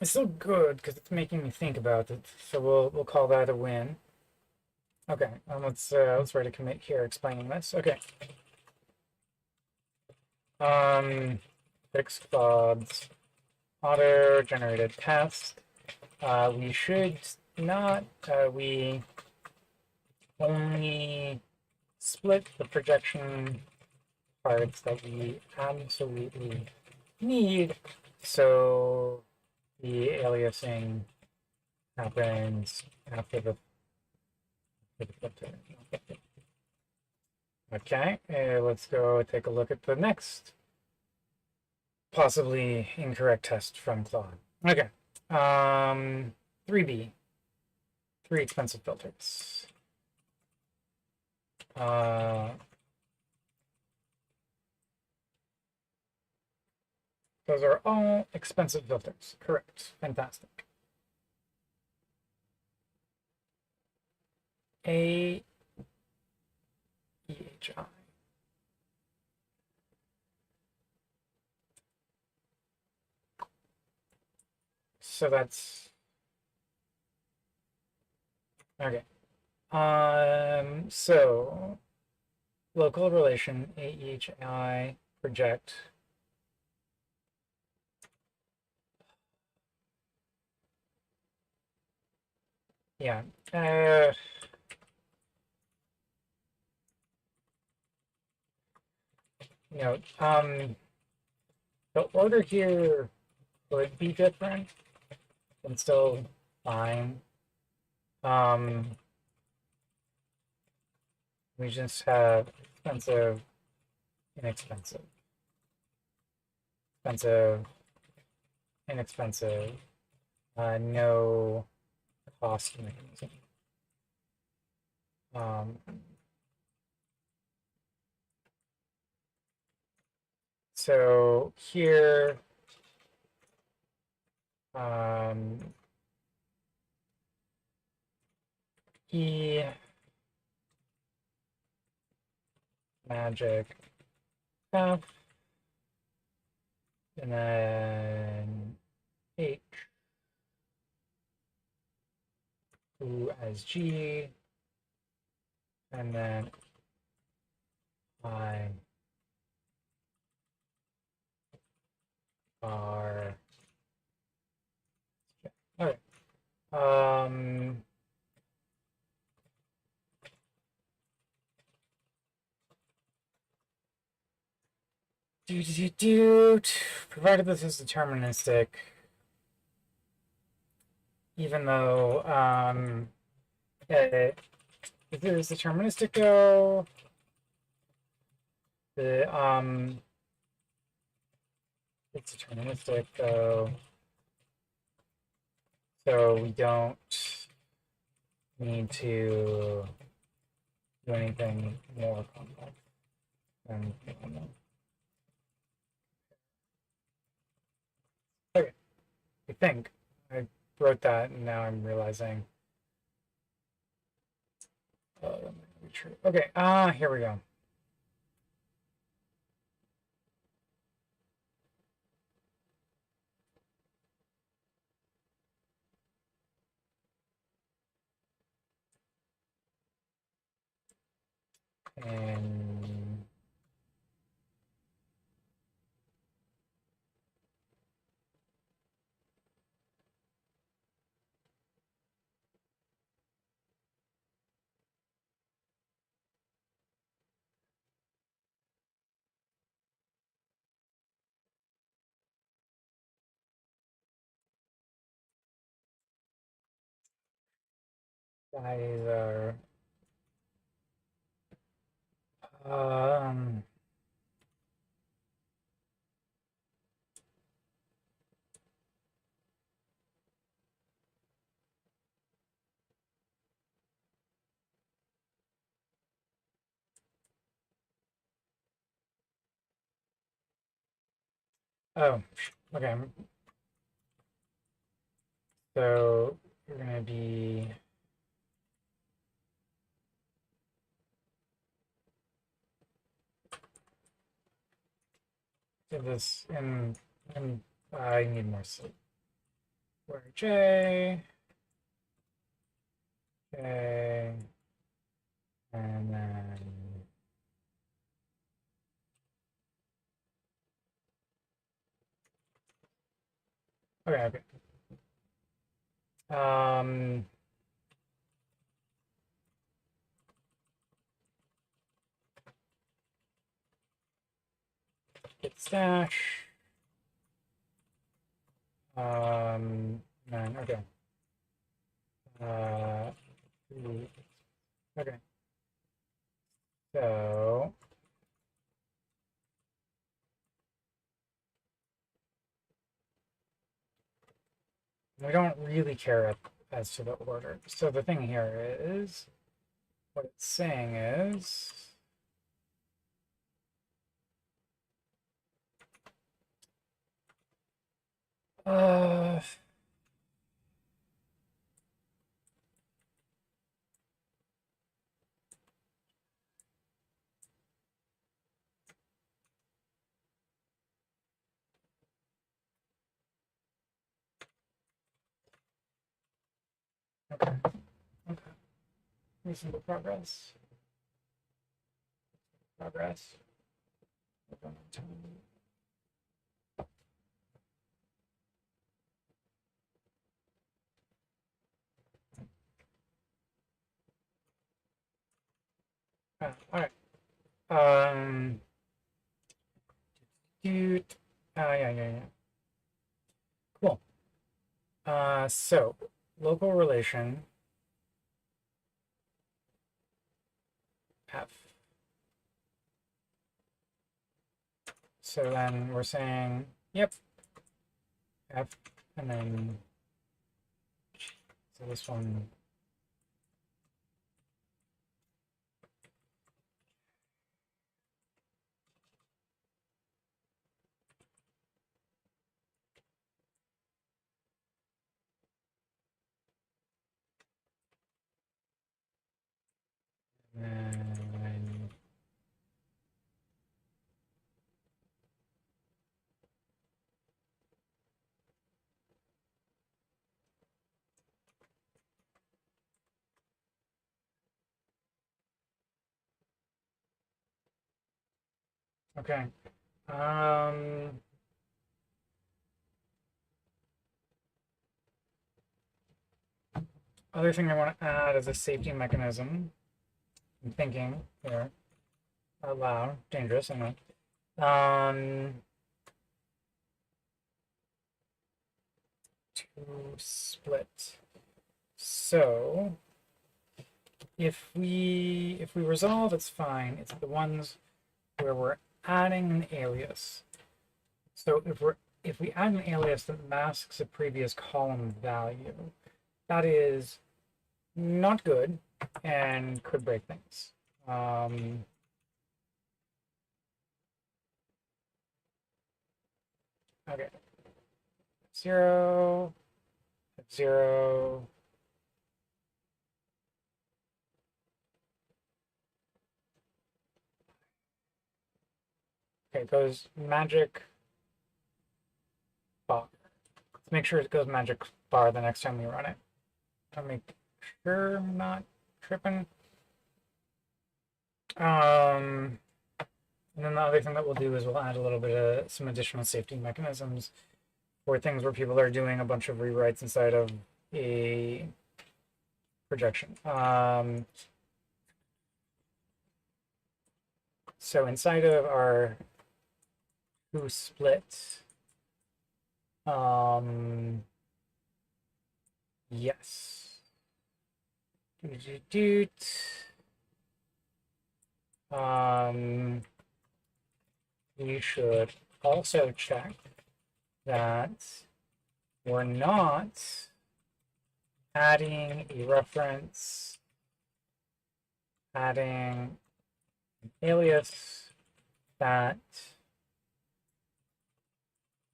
it's still good because it's making me think about it. So we'll call that a win. Okay, let's write a commit here explaining this. Okay. Fix Claude's auto-generated test. We should not, we only split the projection parts that we absolutely need. So the aliasing happens after the filter. Okay, let's go take a look at the next possibly incorrect test from Claude. Okay, 3B, 3 expensive filters. Those are all expensive filters. Correct. Fantastic. A EHI. So that's okay. So local relation AEHI project. Yeah. You know, the order here would be different and still fine. We just have expensive, inexpensive, expensive, inexpensive, no cost mechanism. So here, E magic F, and then H, U as G, and then I R. Okay. Provided this is deterministic, even though if it is deterministic though, it's deterministic though, so we don't need to do anything more complex than normal. Okay, I think I wrote that and now I'm realizing. That might be true. Okay, here we go. Guys are um oh, okay. So you're gonna be do this and I need more sleep. Where J, and then okay, okay. Um, Git stash. Then okay. Uh, okay. So we don't really care as to the order. So the thing here is, what it's saying is, uh, okay, okay, reasonable progress, progress. All right. Dude. Yeah. Cool. So local relation F. So then we're saying, yep, F, and then so this one. And okay. Other thing I want to add is a safety mechanism. I'm thinking here out loud, dangerous, I know. To split. So if we resolve, it's fine. It's the ones where we're adding an alias. So if we add an alias that masks a previous column value, that is not good and could break things. Okay, 0, 0. Okay, it goes magic bar. Let's make sure it goes magic bar the next time we run it. I'll make sure I'm not tripping. And then the other thing that we'll do is we'll add a little bit of some additional safety mechanisms for things where people are doing a bunch of rewrites inside of a projection. So inside of our who split, yes. You should also check that we're not adding a reference, adding an alias that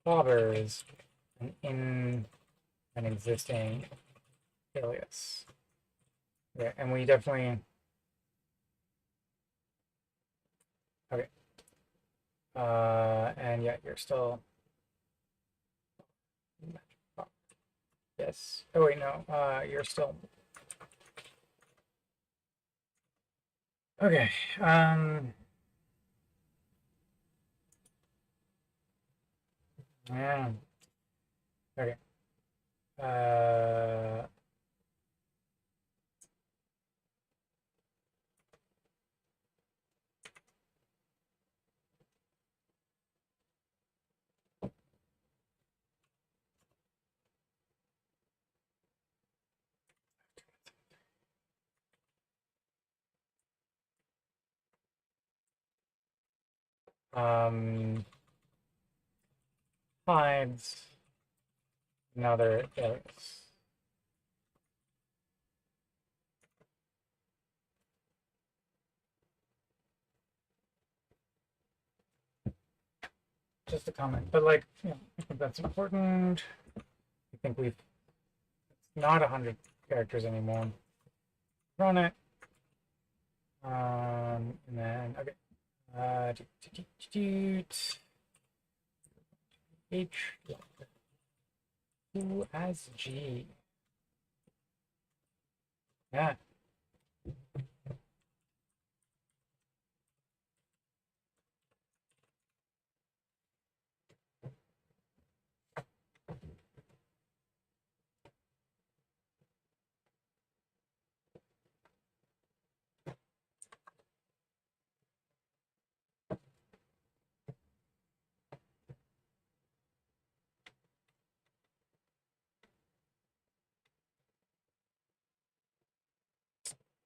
clobbers in an existing alias. Okay, and we definitely, okay. And yeah, you're still, yes. Oh wait, no, you're still, okay. Yeah. Okay. Hides another alias. Just a comment, but like, you know, I think that's important. I think we've, it's not 100 characters anymore. Run it. And then, okay. H, Q as G. Yeah.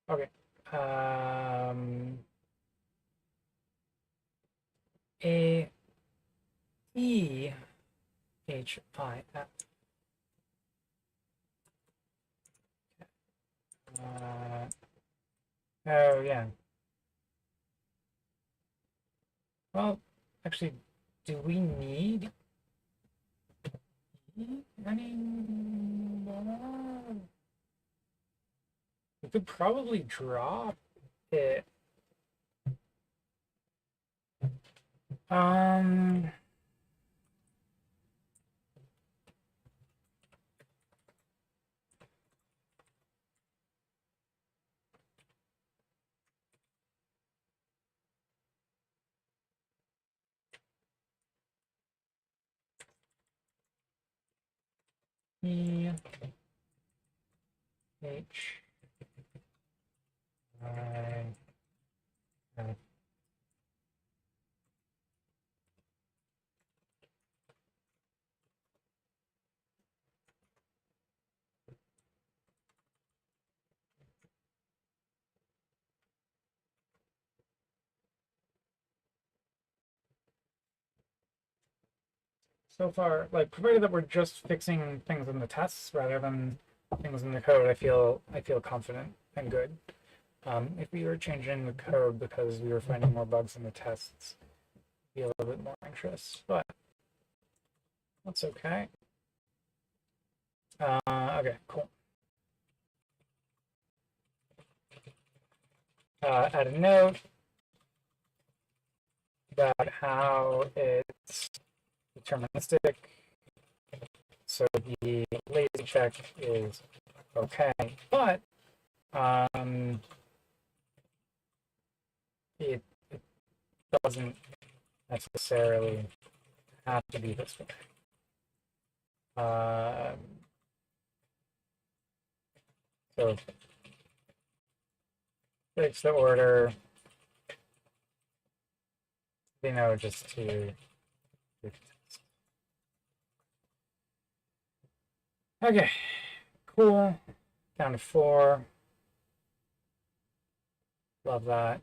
Okay. A E H I F. Oh yeah. Well, actually, do we need any? We could probably drop it. Um. E H I F. So far, like provided that we're just fixing things in the tests rather than things in the code, I feel confident and good. If we were changing the code because we were finding more bugs in the tests, I'd be a little bit more anxious, but that's okay. Okay, cool. Add a note about how it's deterministic. So the lazy check is okay, but it doesn't necessarily have to be this way. So fix the order, you know, just to. Okay, cool. Down to 4. Love that.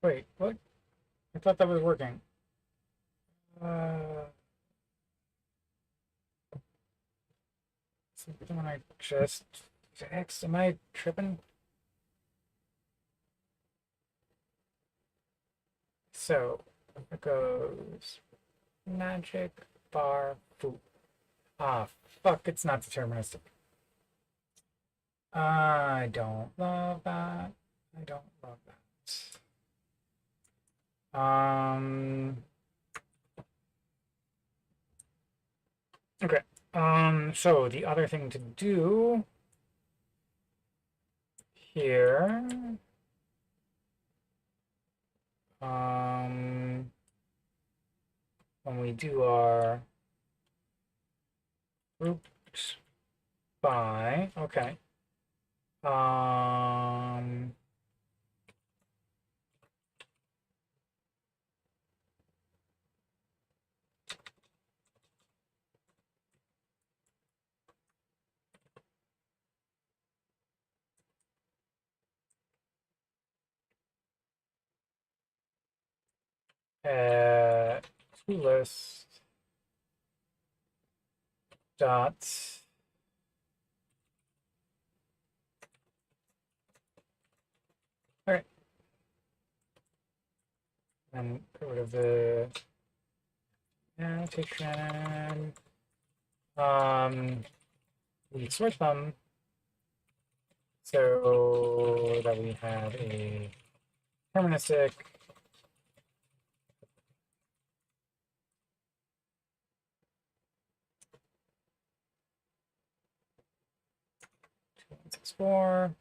Wait, what? I thought that was working. Something when I just fix. Am I tripping? So it goes magic bar foo. Ah, fuck! It's not deterministic. I don't love that. I don't love that. Okay. So the other thing to do here, when we do our groups by, okay. To list dot all right, and get rid of the annotation. We sort them so that we have a deterministic four.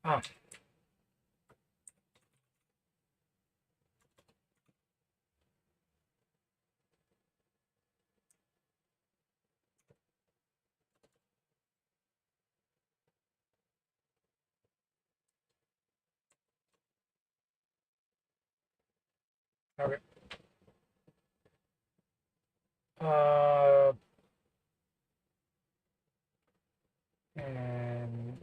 Ah. Okay. And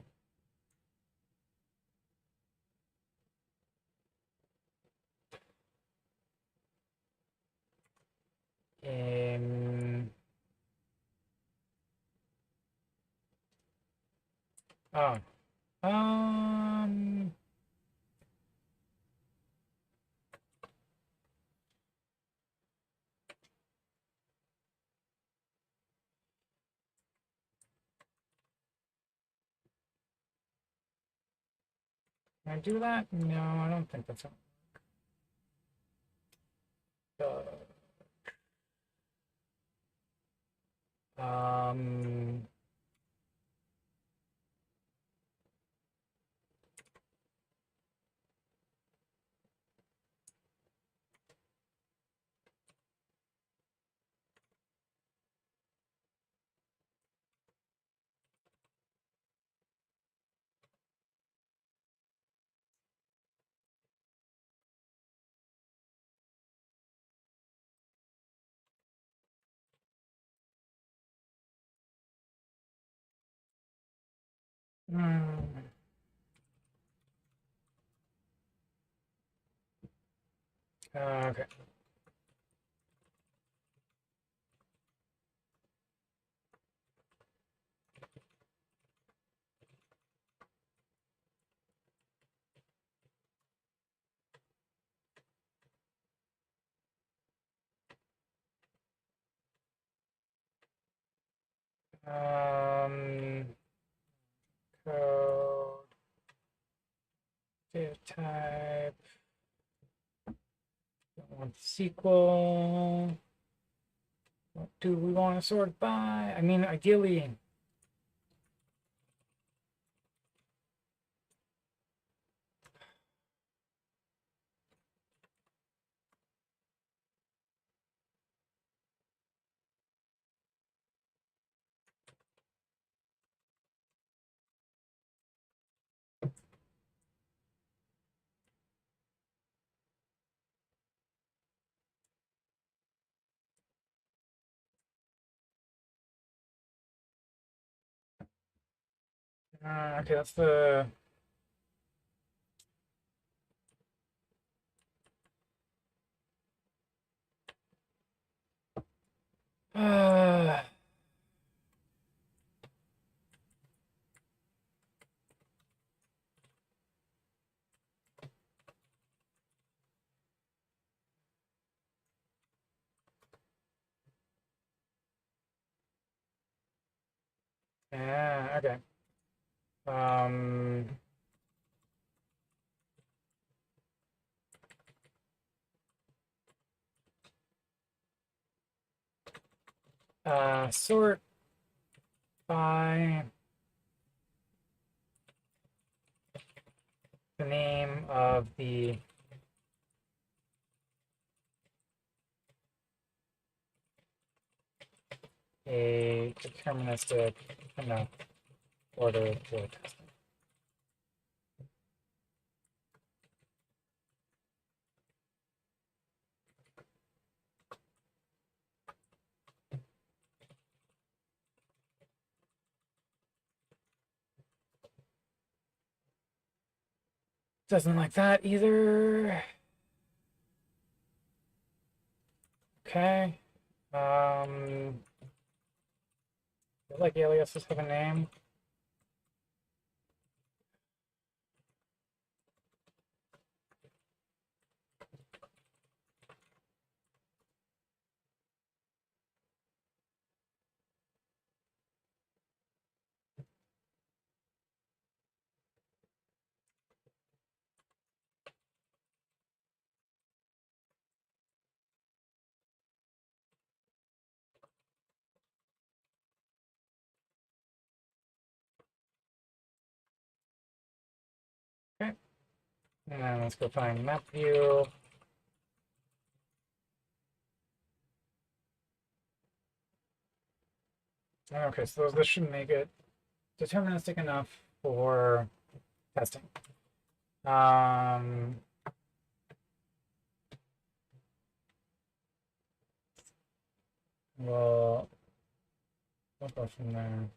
in oh, can I do that? No, I don't think that's um. Okay. Code data type. Don't want SQL. What do we want to sort by? I mean, ideally. Okay, that's the... yeah, okay. Um, sort by the name of the a deterministic enough order for testing. Doesn't like that either. Okay. I feel like aliases have a name. Okay. And then let's go find map view. Okay, so this should make it deterministic enough for testing. Well, we'll go from there.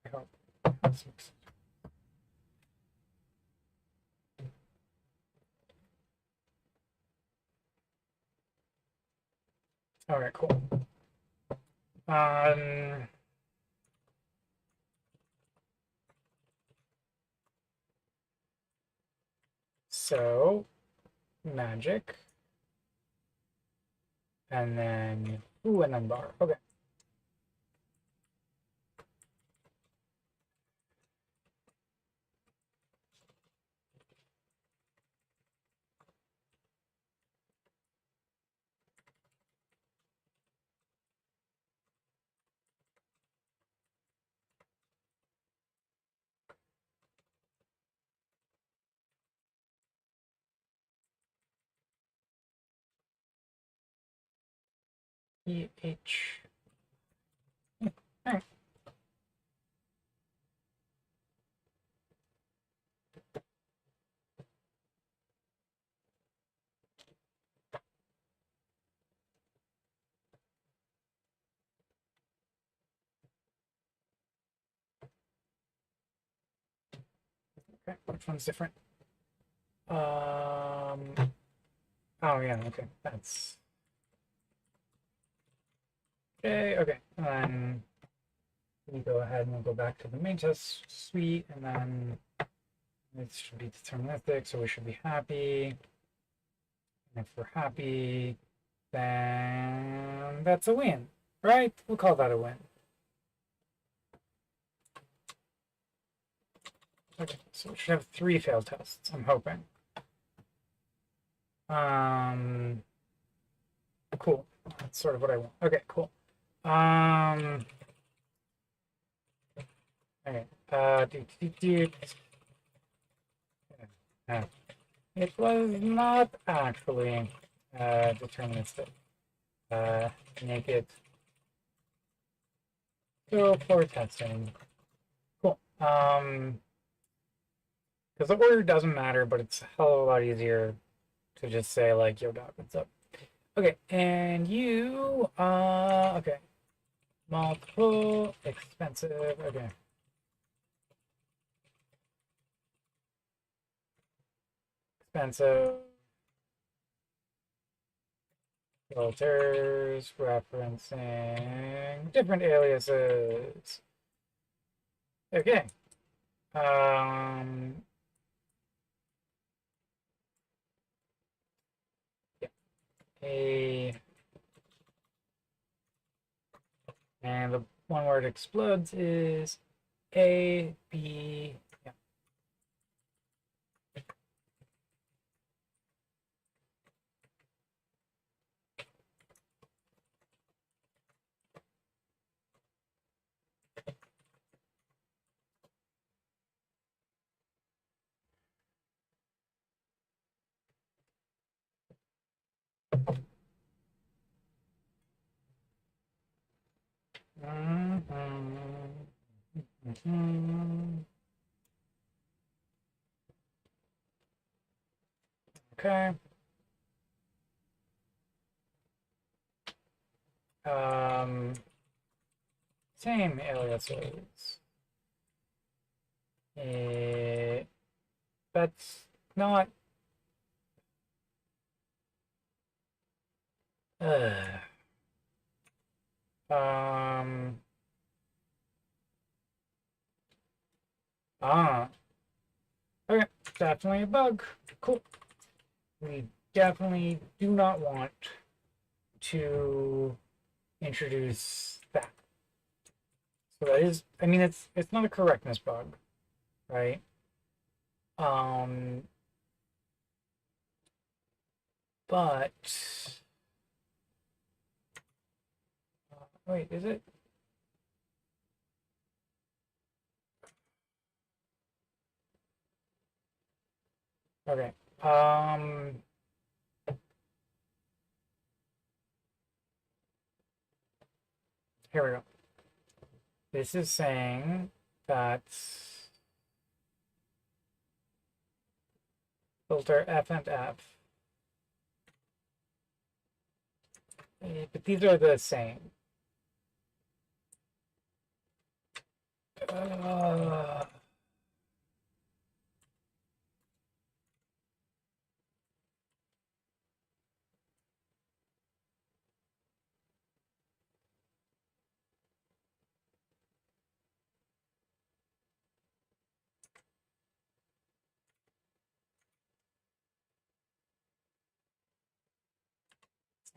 I hope this makes sense. All right, cool. So magic, and then and then bar. Okay. EH. All right. Okay, which one's different? Oh yeah, okay. That's okay, okay. And then we go ahead and we'll go back to the main test suite, and then it should be deterministic, so we should be happy. And if we're happy, then that's a win, right? We'll call that a win. Okay, so we should have 3 failed tests, I'm hoping. Cool. That's sort of what I want. Okay, cool. Okay. It was not actually deterministic. Make it go for testing. Cool. Because the order doesn't matter, but it's a hell of a lot easier to just say like, yo, dog, what's up? Okay, and you, okay. Multiple, expensive, okay. Expensive. Filters, referencing different aliases. Okay. Um, yeah. And the one where it explodes is A, B, yeah. Okay. Same aliases. That's not. Uh, um. Ah. Okay. Definitely a bug. Cool. We definitely do not want to introduce that. So that is, I mean, it's not a correctness bug, right? Um, but wait, is it? Okay. Here we go. This is saying that filter F and F. But these are the same. Uh,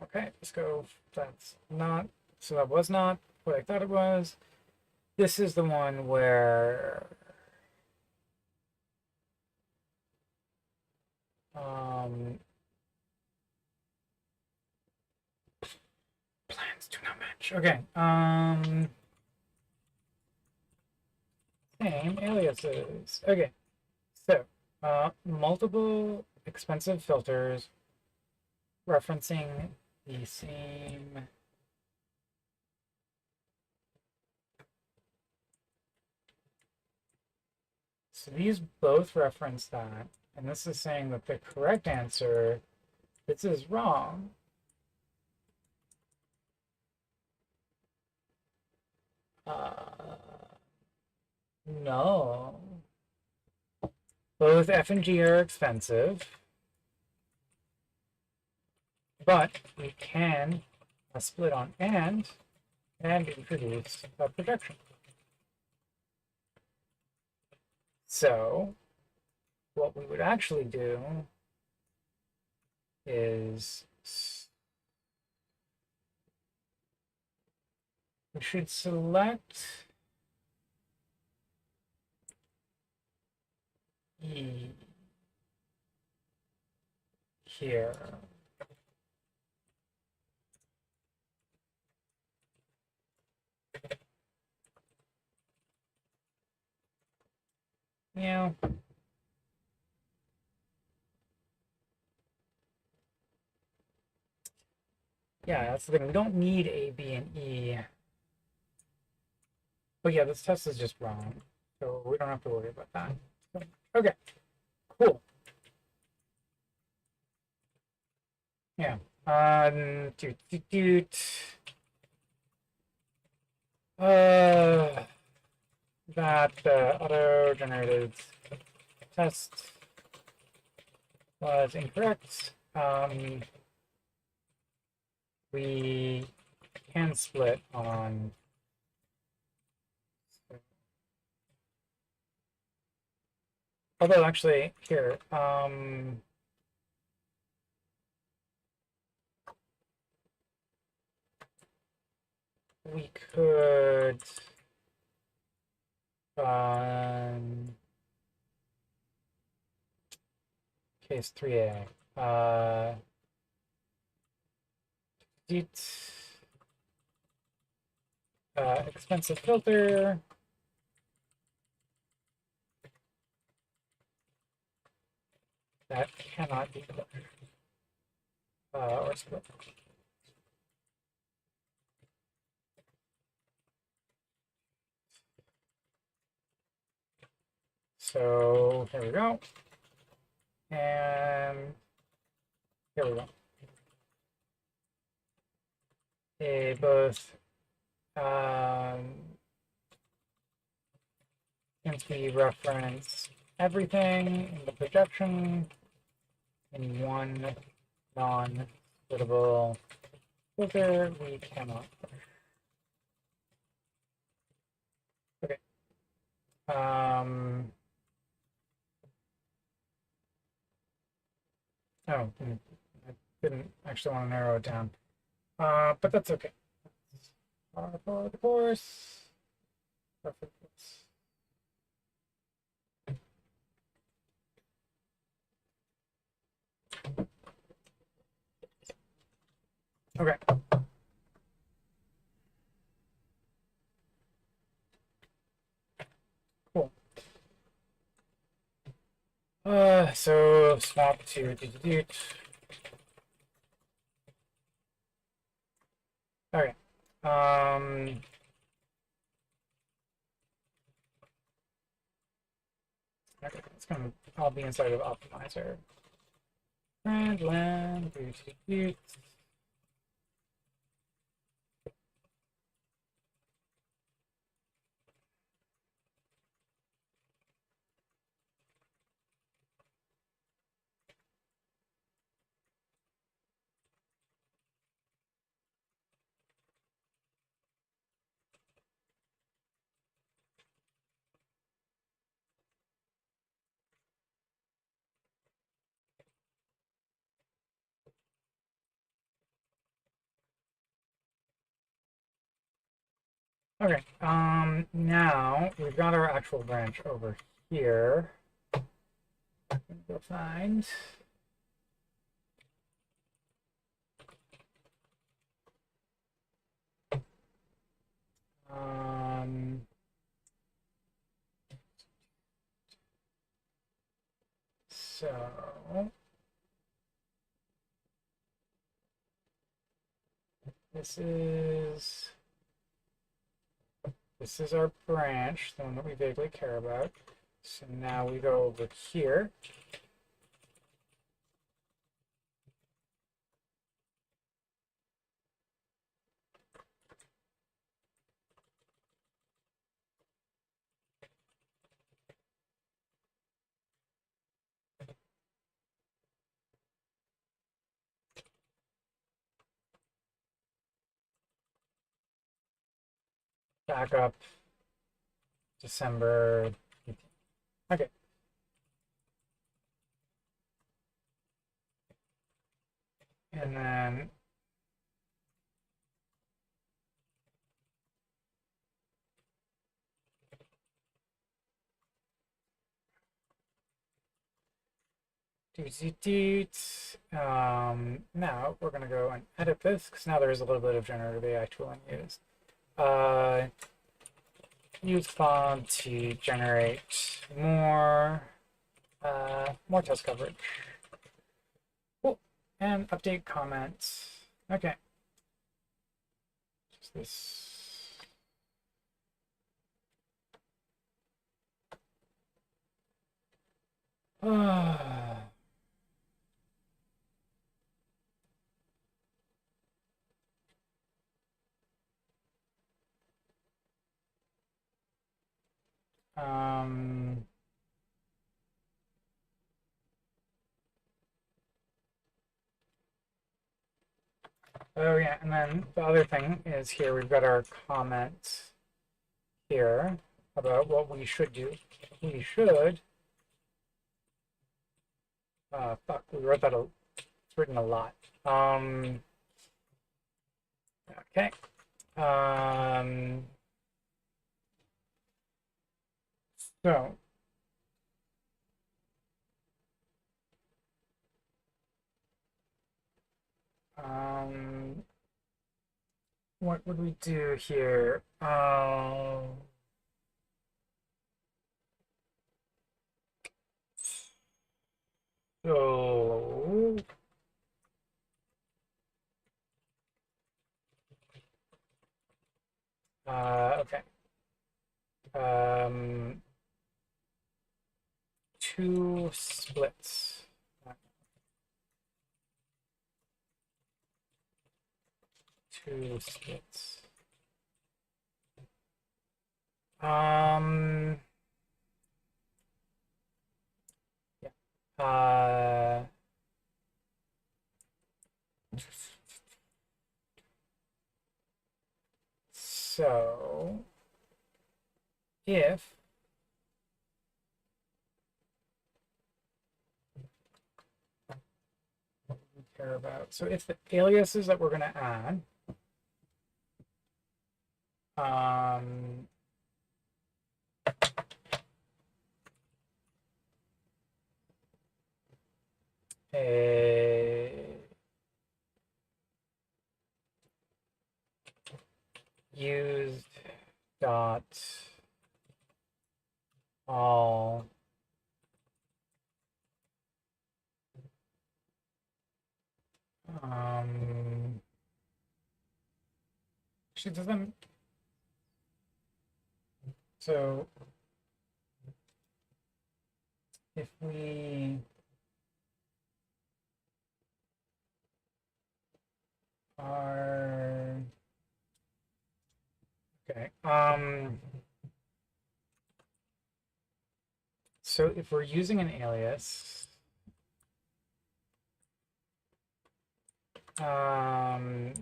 okay, let's go. That's not, so that was not what I thought it was. This is the one where um, plans do not match. Okay. Same aliases. Okay. So, multiple expensive filters referencing the same. So these both reference that, and this is saying that the correct answer, this is wrong. No. Both F and G are expensive, but we can split on and introduce a projection. So what we would actually do is we should select E here. Yeah. Yeah, that's the thing. We don't need A, B, and E. But yeah, this test is just wrong. So we don't have to worry about that. Okay, cool. Yeah. Doot, doot, doot. Uh, that auto-generated test was incorrect. We can split on. Although actually here, we could case 3A. Expensive filter. That cannot be or split. So here we go. And here we go. They both since we reference everything in the projection in one non-splittable filter, we cannot. Okay. Oh, I didn't actually want to narrow it down. But that's okay. For the course. Perfect. Okay. Cool. So swap to doot. Okay. Okay, it's gonna all be inside of optimizer. And land doot. Okay, now we've got our actual branch over here. I'm gonna go find. So this is our branch, the one that we vaguely care about. So now we go over here. Back up December 18th. Okay. And then now we're going to go and edit this because now there is a little bit of generative AI tooling used. Use font to generate more test coverage. Cool. And update comments. Okay. Just this. Um, oh yeah, and then the other thing is here we've got our comment here about what we should do. We should, fuck, we wrote that, it's written a lot. Okay. Um, so, um, what would we do here? So, okay. Um, two splits. Two splits. Um, yeah. So if we care about, so if the aliases that we're going to add, um, a used dot all actually doesn't, so if we are okay, so if we're using an alias, um,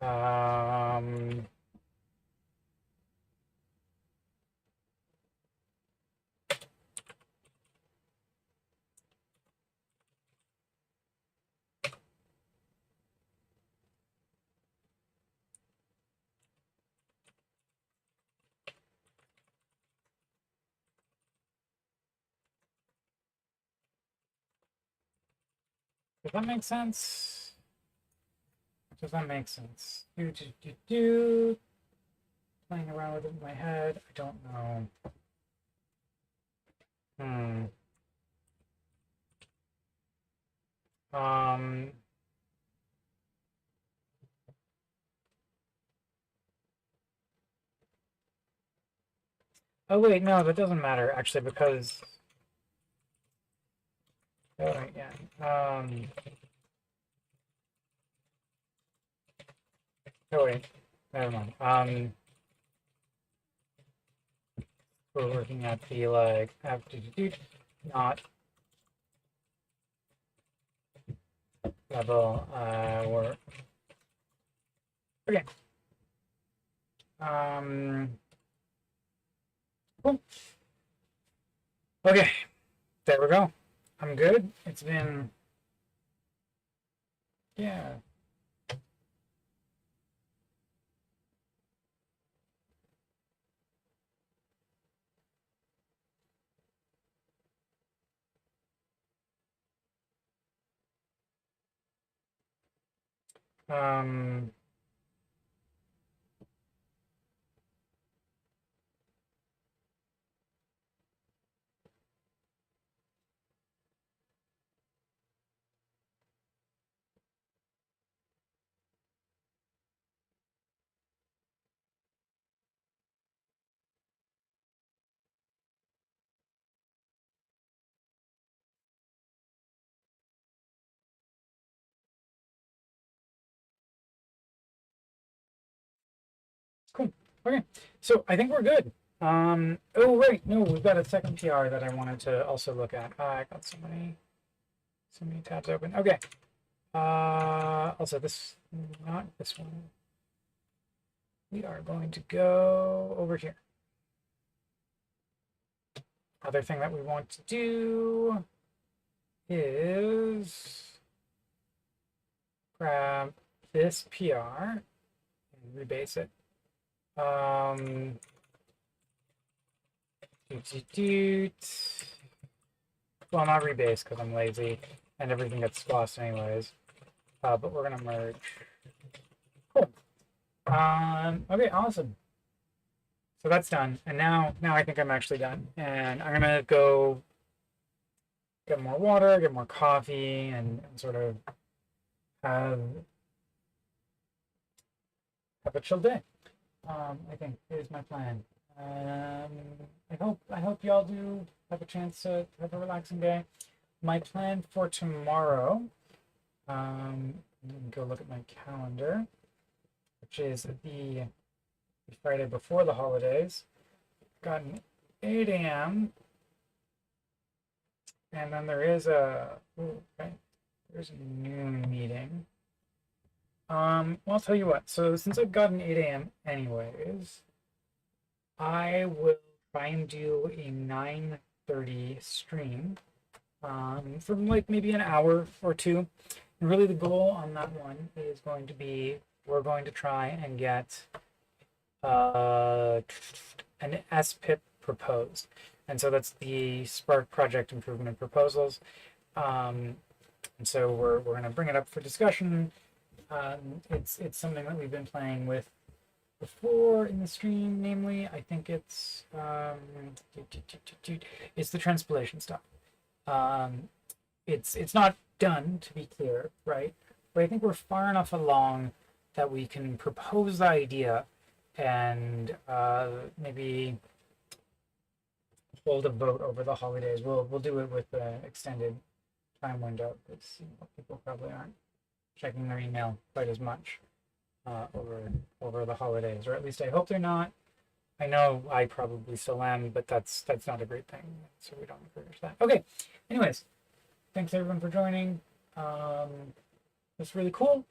um, does that make sense? Does that make sense? Playing around with it in my head. I don't know. Hmm. Um. Oh wait, no, that doesn't matter actually because. Oh wait, yeah. Oh wait, never mind. We're working at the like not level. We're okay. Cool. Okay, there we go. I'm good. It's been yeah. Um. Cool. Okay, so I think we're good. Oh right, no, we've got a second PR that I wanted to also look at. I got so many tabs open. Okay. Also this, not this one. We are going to go over here. Other thing that we want to do is grab this PR and rebase it. Well, not rebase because I'm lazy and everything gets lost anyways. But we're gonna merge. Cool. Okay, awesome. So that's done, and now I think I'm actually done, and I'm gonna go get more water, get more coffee, and sort of have a chill day. I think is my plan. I hope y'all do have a chance to have a relaxing day. My plan for tomorrow, let me go look at my calendar, which is the Friday before the holidays. Got an 8 a.m. and then there is there's a noon meeting. Well, I'll tell you what. So since I've got an 8 a.m. anyways, I will try and do a 9:30 stream for like maybe an hour or two. And really the goal on that one is going to be we're going to try and get an SPIP proposed. And so that's the Spark Project Improvement Proposals. And so we're going to bring it up for discussion. It's something that we've been playing with before in the stream, namely, I think it's the transpilation stuff. It's not done, to be clear, right? But I think we're far enough along that we can propose the idea and maybe hold a vote over the holidays. We'll do it with an extended time window because people probably aren't checking their email quite as much over the holidays, or at least I hope they're not. I know I probably still am, but that's not a great thing, so we don't encourage that. Okay, anyways, thanks everyone for joining. It's really cool.